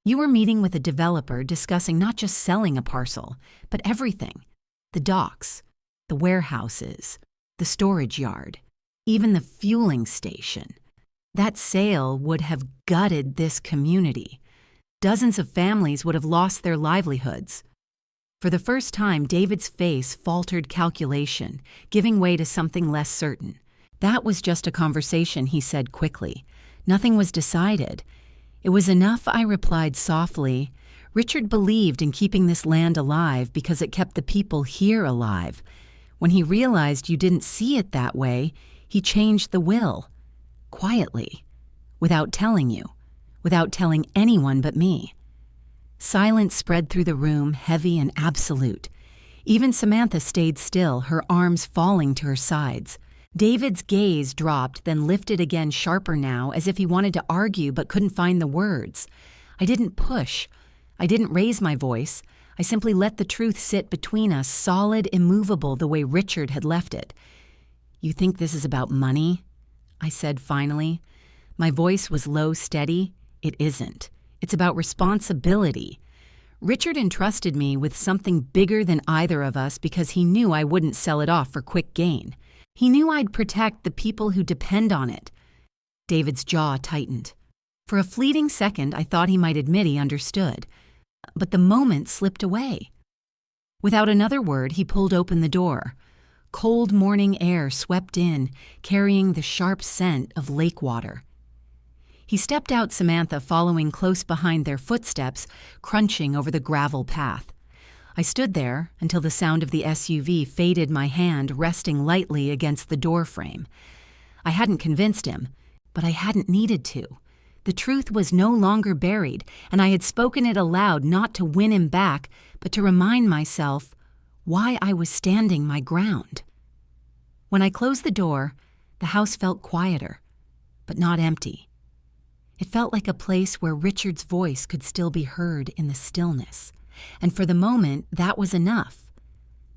You were meeting with a developer discussing not just selling a parcel, but everything. The docks, the warehouses, the storage yard, even the fueling station. That sale would have gutted this community. Dozens of families would have lost their livelihoods. For the first time, David's face faltered calculation, giving way to something less certain. That was just a conversation, he said quickly. Nothing was decided. It was enough, I replied softly. Richard believed in keeping this land alive because it kept the people here alive. When he realized you didn't see it that way, he changed the will. Quietly. Without telling you. Without telling anyone but me. Silence spread through the room, heavy and absolute. Even Samantha stayed still, her arms falling to her sides. David's gaze dropped, then lifted again, sharper now, as if he wanted to argue but couldn't find the words. I didn't push. I didn't raise my voice. I simply let the truth sit between us, solid, immovable, the way Richard had left it. You think this is about money? I said finally. My voice was low, steady. It isn't. It's about responsibility. Richard entrusted me with something bigger than either of us because he knew I wouldn't sell it off for quick gain. He knew I'd protect the people who depend on it. David's jaw tightened. For a fleeting second, I thought he might admit he understood. But the moment slipped away. Without another word, he pulled open the door. Cold morning air swept in, carrying the sharp scent of lake water. He stepped out, Samantha following close behind their footsteps, crunching over the gravel path. I stood there until the sound of the SUV faded, my hand resting lightly against the door frame. I hadn't convinced him, but I hadn't needed to. The truth was no longer buried, and I had spoken it aloud not to win him back, but to remind myself why I was standing my ground. When I closed the door, the house felt quieter, but not empty. It felt like a place where Richard's voice could still be heard in the stillness, and for the moment, that was enough.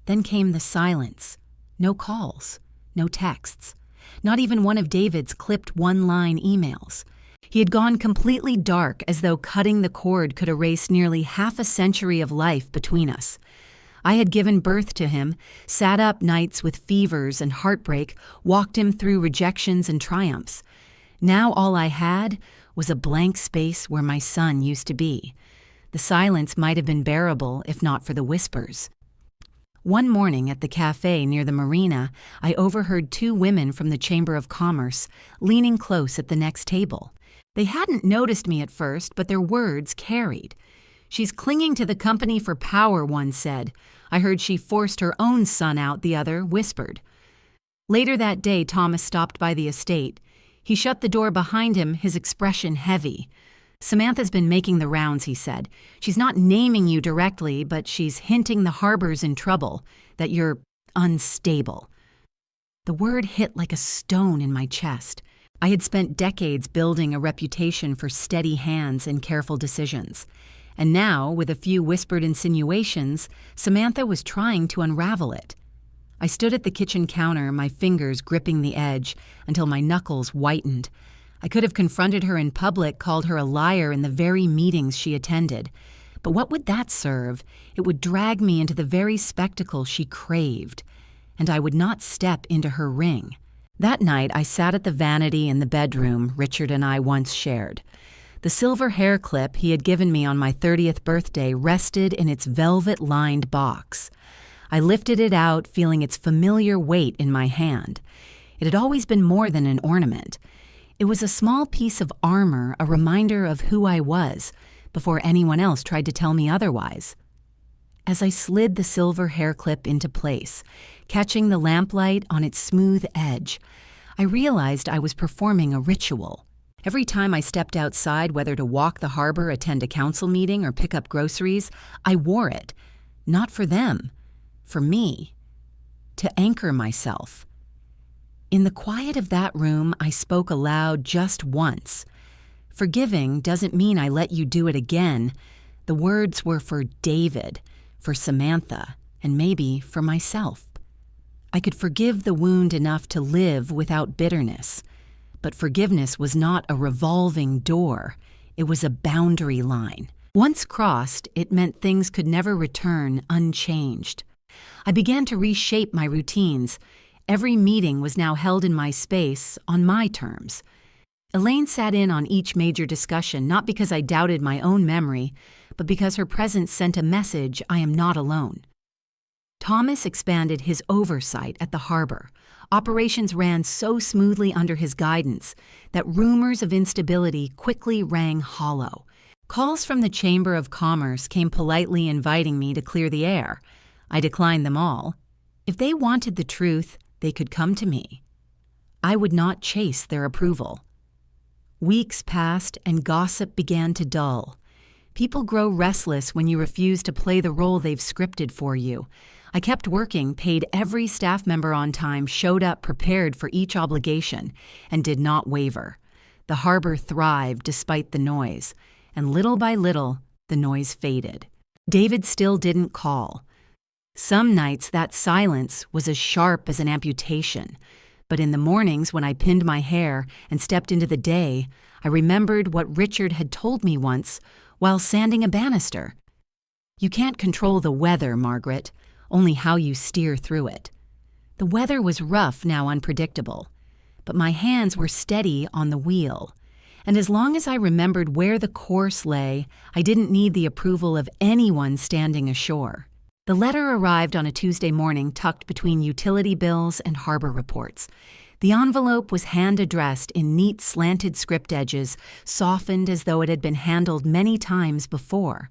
Then came the silence. No calls, no texts. not even one of David's clipped one-line emails. He had gone completely dark, as though cutting the cord could erase nearly half a century of life between us. I had given birth to him, sat up nights with fevers and heartbreak, walked him through rejections and triumphs. Now all I had was a blank space where my son used to be. The silence might have been bearable if not for the whispers. One morning at the cafe near the marina, I overheard two women from the Chamber of Commerce leaning close at the next table. They hadn't noticed me at first, but their words carried. "She's clinging to the company for power," one said. "I heard she forced her own son out," the other whispered. Later that day, Thomas stopped by the estate. He shut the door behind him, his expression heavy. "Samantha's been making the rounds," he said. "She's not naming you directly, but she's hinting the harbor's in trouble, that you're unstable." The word hit like a stone in my chest. I had spent decades building a reputation for steady hands and careful decisions. And now, with a few whispered insinuations, Samantha was trying to unravel it. I stood at the kitchen counter, my fingers gripping the edge, until my knuckles whitened. I could have confronted her in public, called her a liar in the very meetings she attended. But what would that serve? It would drag me into the very spectacle she craved. And I would not step into her ring. That night, I sat at the vanity in the bedroom Richard and I once shared. The silver hair clip he had given me on my 30th birthday rested in its velvet-lined box. I lifted it out, feeling its familiar weight in my hand. It had always been more than an ornament. It was a small piece of armor, a reminder of who I was, before anyone else tried to tell me otherwise. As I slid the silver hair clip into place, catching the lamplight on its smooth edge, I realized I was performing a ritual. Every time I stepped outside, whether to walk the harbor, attend a council meeting, or pick up groceries, I wore it. Not for them, for me. To anchor myself. In the quiet of that room, I spoke aloud just once. "Forgiving doesn't mean I let you do it again." The words were for David, for Samantha, and maybe for myself. I could forgive the wound enough to live without bitterness. But forgiveness was not a revolving door. It was a boundary line. Once crossed, it meant things could never return unchanged. I began to reshape my routines. Every meeting was now held in my space, on my terms. Elaine sat in on each major discussion, not because I doubted my own memory, but because her presence sent a message: I am not alone. Thomas expanded his oversight at the harbor. Operations ran so smoothly under his guidance that rumors of instability quickly rang hollow. Calls from the Chamber of Commerce came politely inviting me to clear the air. I declined them all. If they wanted the truth, they could come to me. I would not chase their approval. Weeks passed and gossip began to dull. People grow restless when you refuse to play the role they've scripted for you. I kept working, paid every staff member on time, showed up prepared for each obligation, and did not waver. The harbor thrived despite the noise, and little by little, the noise faded. David still didn't call. Some nights that silence was as sharp as an amputation, but in the mornings when I pinned my hair and stepped into the day, I remembered what Richard had told me once while sanding a banister. "You can't control the weather, Margaret, only how you steer through it." The weather was rough, now unpredictable, but my hands were steady on the wheel. And as long as I remembered where the course lay, I didn't need the approval of anyone standing ashore. The letter arrived on a Tuesday morning, tucked between utility bills and harbor reports. The envelope was hand-addressed in neat slanted script edges, softened as though it had been handled many times before.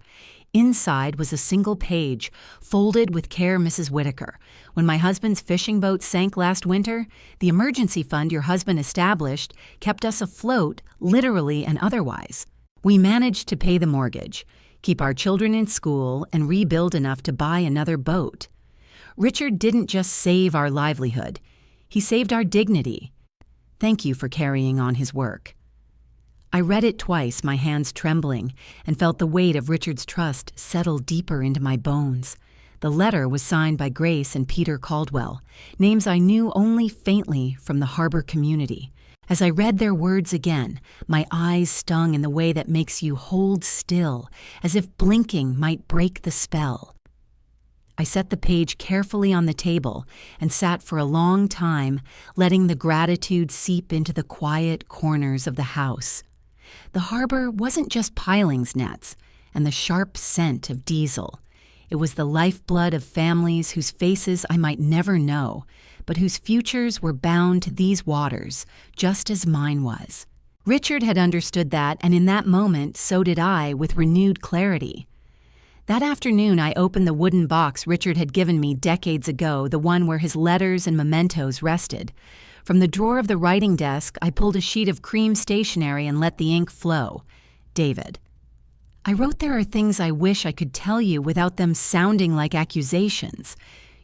Inside was a single page, folded with care, Mrs. Whitaker. "When my husband's fishing boat sank last winter, the emergency fund your husband established kept us afloat, literally and otherwise. We managed to pay the mortgage, keep our children in school, and rebuild enough to buy another boat. Richard didn't just save our livelihood. He saved our dignity. Thank you for carrying on his work." I read it twice, my hands trembling, and felt the weight of Richard's trust settle deeper into my bones. The letter was signed by Grace and Peter Caldwell, names I knew only faintly from the harbor community. As I read their words again, my eyes stung in the way that makes you hold still, as if blinking might break the spell. I set the page carefully on the table and sat for a long time, letting the gratitude seep into the quiet corners of the house. The harbor wasn't just pilings nets and the sharp scent of diesel. It was the lifeblood of families whose faces I might never know, but whose futures were bound to these waters, just as mine was. Richard had understood that, and in that moment, so did I, with renewed clarity. That afternoon, I opened the wooden box Richard had given me decades ago, the one where his letters and mementos rested. From the drawer of the writing desk, I pulled a sheet of cream stationery and let the ink flow. David. I wrote, "There are things I wish I could tell you without them sounding like accusations.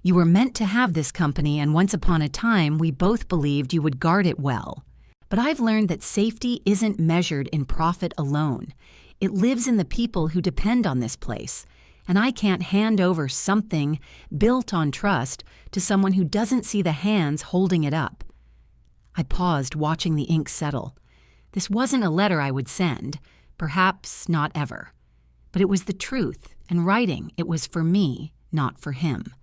You were meant to have this company, and once upon a time, we both believed you would guard it well. But I've learned that safety isn't measured in profit alone. It lives in the people who depend on this place, and I can't hand over something built on trust to someone who doesn't see the hands holding it up." I paused, watching the ink settle. This wasn't a letter I would send, perhaps not ever. But it was the truth, and writing it was for me, not for him.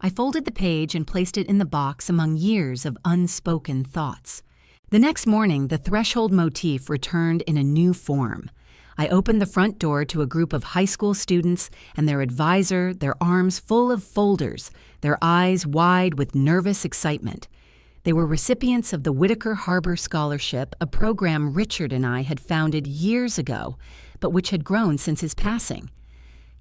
I folded the page and placed it in the box among years of unspoken thoughts. The next morning, the threshold motif returned in a new form. I opened the front door to a group of high school students and their advisor, their arms full of folders, their eyes wide with nervous excitement. They were recipients of the Whitaker Harbor Scholarship, a program Richard and I had founded years ago, but which had grown since his passing.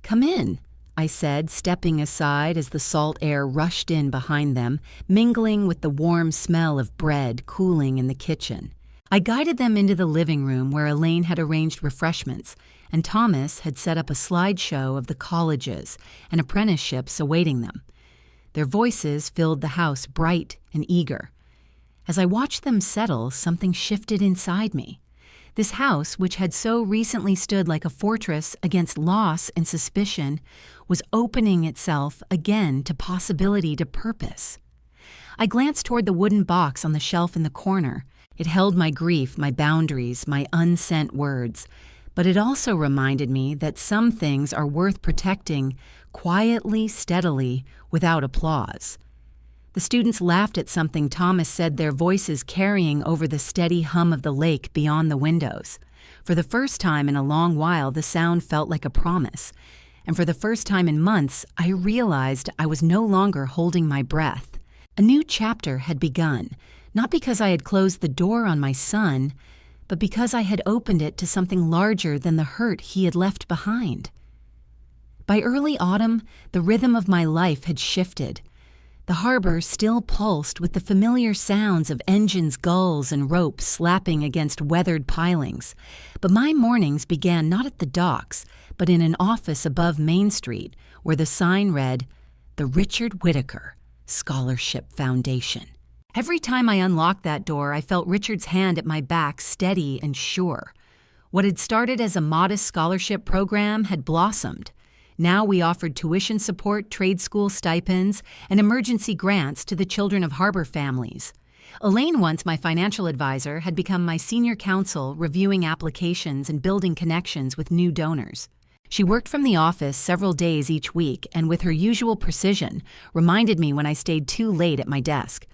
"Come in," I said, stepping aside as the salt air rushed in behind them, mingling with the warm smell of bread cooling in the kitchen. I guided them into the living room where Elaine had arranged refreshments, and Thomas had set up a slideshow of the colleges and apprenticeships awaiting them. Their voices filled the house bright and eager. As I watched them settle, something shifted inside me. This house, which had so recently stood like a fortress against loss and suspicion, was opening itself again to possibility, to purpose. I glanced toward the wooden box on the shelf in the corner. It held my grief, my boundaries, my unsent words. But it also reminded me that some things are worth protecting quietly, steadily, without applause. The students laughed at something Thomas said, their voices carrying over the steady hum of the lake beyond the windows. For the first time in a long while, the sound felt like a promise. And for the first time in months, I realized I was no longer holding my breath. A new chapter had begun, not because I had closed the door on my son, but because I had opened it to something larger than the hurt he had left behind. By early autumn, the rhythm of my life had shifted. The harbor still pulsed with the familiar sounds of engines, gulls, and ropes slapping against weathered pilings. But my mornings began not at the docks, but in an office above Main Street, where the sign read, "The Richard Whitaker Scholarship Foundation." Every time I unlocked that door, I felt Richard's hand at my back, steady and sure. What had started as a modest scholarship program had blossomed. Now we offered tuition support, trade school stipends, and emergency grants to the children of harbor families. Elaine, once my financial advisor, had become my senior counsel, reviewing applications and building connections with new donors. She worked from the office several days each week and, with her usual precision, reminded me when I stayed too late at my desk.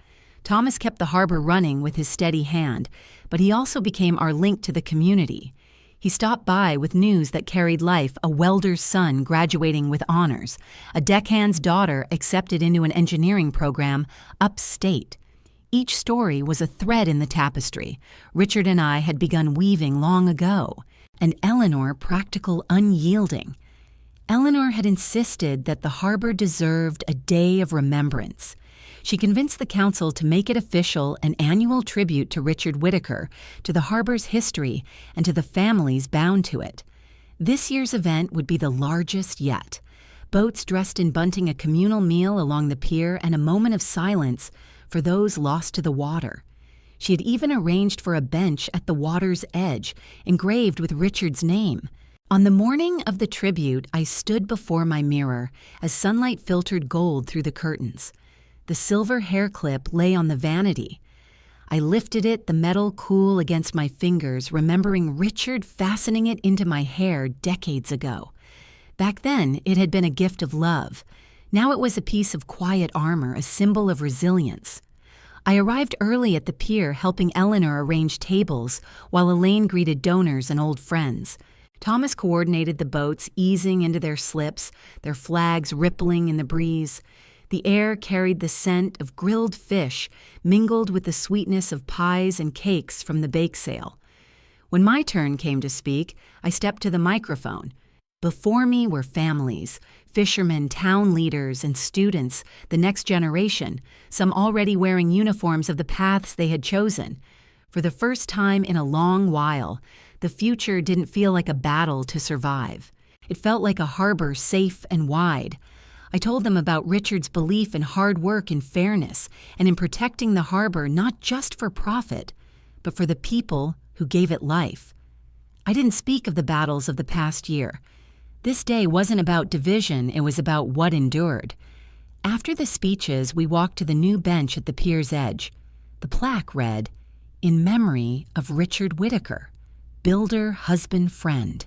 Thomas kept the harbor running with his steady hand, but he also became our link to the community. He stopped by with news that carried life: a welder's son graduating with honors, a deckhand's daughter accepted into an engineering program upstate. Each story was a thread in the tapestry Richard and I had begun weaving long ago, and Eleanor practical, unyielding. Eleanor had insisted that the harbor deserved a day of remembrance. She convinced the council to make it official, an annual tribute to Richard Whitaker, to the harbor's history, and to the families bound to it. This year's event would be the largest yet. Boats dressed in bunting, a communal meal along the pier, and a moment of silence for those lost to the water. She had even arranged for a bench at the water's edge, engraved with Richard's name. On the morning of the tribute, I stood before my mirror as sunlight filtered gold through the curtains. The silver hair clip lay on the vanity. I lifted it, the metal cool against my fingers, remembering Richard fastening it into my hair decades ago. Back then, it had been a gift of love. Now it was a piece of quiet armor, a symbol of resilience. I arrived early at the pier, helping Eleanor arrange tables, while Elaine greeted donors and old friends. Thomas coordinated the boats easing into their slips, their flags rippling in the breeze. The air carried the scent of grilled fish, mingled with the sweetness of pies and cakes from the bake sale. When my turn came to speak, I stepped to the microphone. Before me were families, fishermen, town leaders, and students, the next generation, some already wearing uniforms of the paths they had chosen. For the first time in a long while, the future didn't feel like a battle to survive. It felt like a harbor safe and wide. I told them about Richard's belief in hard work and fairness, and in protecting the harbor not just for profit, but for the people who gave it life. I didn't speak of the battles of the past year. This day wasn't about division, it was about what endured. After the speeches, we walked to the new bench at the pier's edge. The plaque read, "In memory of Richard Whitaker, builder, husband, friend.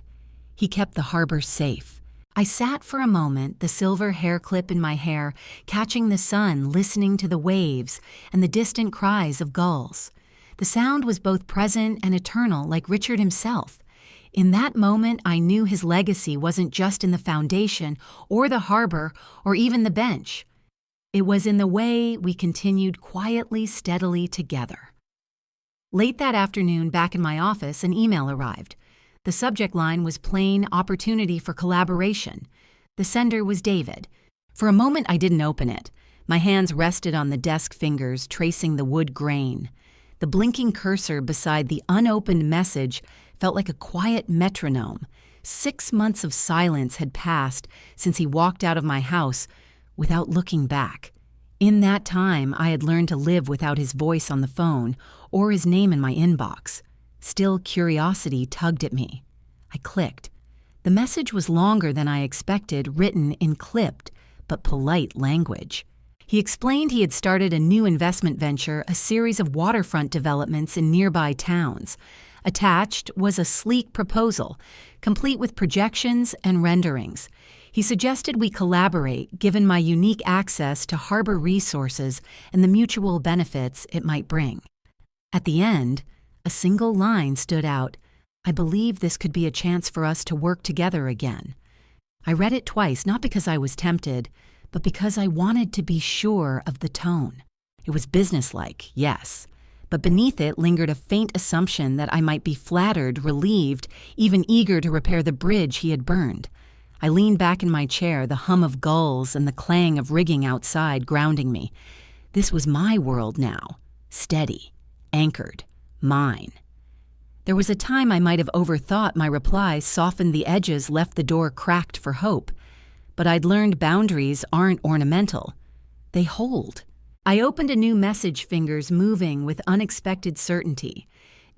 He kept the harbor safe." I sat for a moment, the silver hair clip in my hair, catching the sun, listening to the waves and the distant cries of gulls. The sound was both present and eternal, like Richard himself. In that moment, I knew his legacy wasn't just in the foundation or the harbor or even the bench. It was in the way we continued quietly, steadily together. Late that afternoon, back in my office, an email arrived. The subject line was plain opportunity for collaboration. The sender was David. For a moment, I didn't open it. My hands rested on the desk fingers, tracing the wood grain. The blinking cursor beside the unopened message felt like a quiet metronome. 6 months of silence had passed since he walked out of my house without looking back. In that time, I had learned to live without his voice on the phone or his name in my inbox. Still, curiosity tugged at me. I clicked. The message was longer than I expected, written in clipped but polite language. He explained he had started a new investment venture, a series of waterfront developments in nearby towns. Attached was a sleek proposal, complete with projections and renderings. He suggested we collaborate, given my unique access to harbor resources and the mutual benefits it might bring. At the end, a single line stood out. "I believe this could be a chance for us to work together again." I read it twice, not because I was tempted, but because I wanted to be sure of the tone. It was businesslike, yes, but beneath it lingered a faint assumption that I might be flattered, relieved, even eager to repair the bridge he had burned. I leaned back in my chair, the hum of gulls and the clang of rigging outside grounding me. This was my world now, steady, anchored, mine. There was a time I might have overthought my reply, softened the edges, left the door cracked for hope. But I'd learned boundaries aren't ornamental. They hold. I opened a new message, fingers moving with unexpected certainty.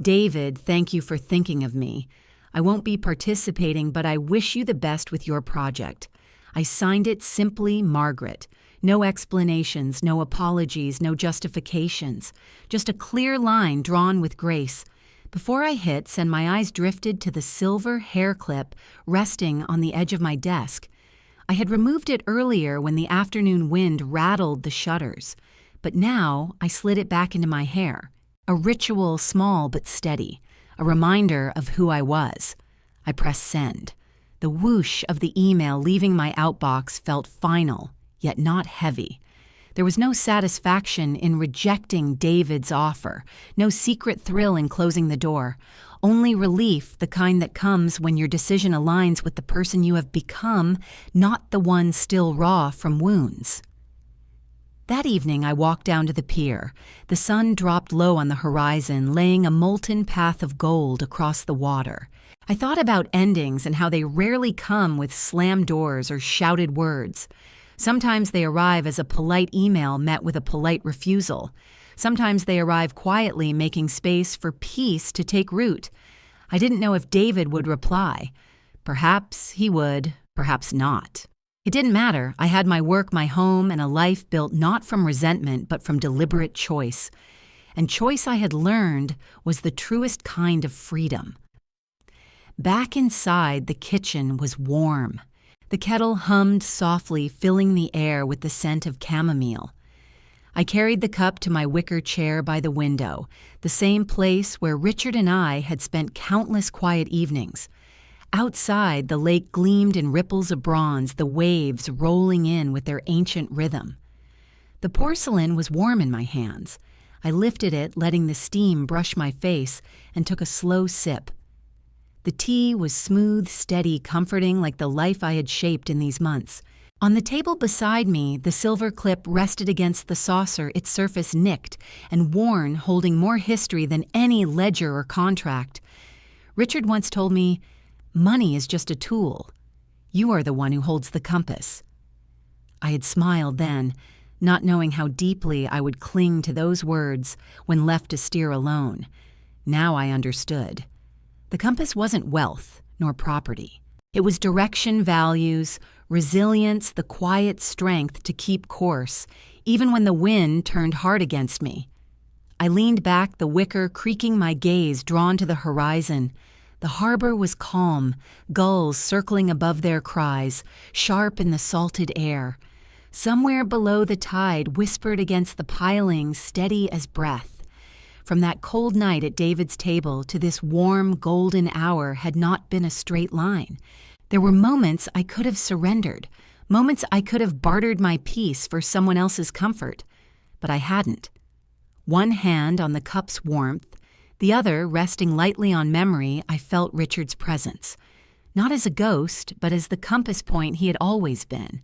"David, thank you for thinking of me. I won't be participating, but I wish you the best with your project." I signed it simply Margaret. No explanations, no apologies, no justifications. Just a clear line drawn with grace. Before I hit send, my eyes drifted to the silver hair clip resting on the edge of my desk. I had removed it earlier when the afternoon wind rattled the shutters, but now I slid it back into my hair. A ritual, small but steady, a reminder of who I was. I pressed send. The whoosh of the email leaving my outbox felt final, yet not heavy. There was no satisfaction in rejecting David's offer, no secret thrill in closing the door, only relief, the kind that comes when your decision aligns with the person you have become, not the one still raw from wounds. That evening, I walked down to the pier. The sun dropped low on the horizon, laying a molten path of gold across the water. I thought about endings and how they rarely come with slammed doors or shouted words. Sometimes they arrive as a polite email met with a polite refusal. Sometimes they arrive quietly, making space for peace to take root. I didn't know if David would reply, Perhaps he would, perhaps not. It didn't matter. I had my work, my home, and a life built not from resentment but from deliberate choice. And choice, I had learned, was the truest kind of freedom. Back inside, the kitchen was warm. The kettle hummed softly, filling the air with the scent of chamomile. I carried the cup to my wicker chair by the window, the same place where Richard and I had spent countless quiet evenings. Outside, the lake gleamed in ripples of bronze, the waves rolling in with their ancient rhythm. The porcelain was warm in my hands. I lifted it, letting the steam brush my face, and took a slow sip. The tea was smooth, steady, comforting, like the life I had shaped in these months. On the table beside me, the silver clip rested against the saucer, its surface nicked and worn, holding more history than any ledger or contract. Richard once told me, "Money is just a tool. You are the one who holds the compass." I had smiled then, not knowing how deeply I would cling to those words when left to steer alone. Now I understood. The compass wasn't wealth nor property. It was direction, values, resilience, the quiet strength to keep course, even when the wind turned hard against me. I leaned back, the wicker creaking, my gaze drawn to the horizon. The harbor was calm, gulls circling above their cries, sharp in the salted air. Somewhere below, the tide whispered against the pilings, steady as breath. From that cold night at David's table to this warm, golden hour had not been a straight line. There were moments I could have surrendered, moments I could have bartered my peace for someone else's comfort, but I hadn't. One hand on the cup's warmth, the other resting lightly on memory, I felt Richard's presence, not as a ghost, but as the compass point he had always been.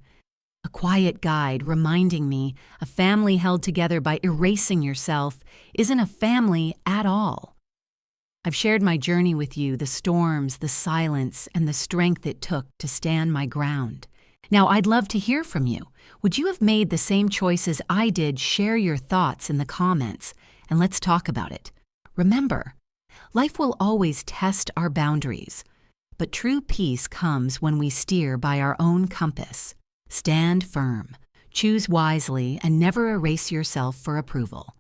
A quiet guide reminding me a family held together by erasing yourself isn't a family at all. I've shared my journey with you, the storms, the silence, and the strength it took to stand my ground. Now, I'd love to hear from you. Would you have made the same choices I did? Share your thoughts in the comments, and let's talk about it. Remember, life will always test our boundaries, but true peace comes when we steer by our own compass. Stand firm, choose wisely, and never erase yourself for approval.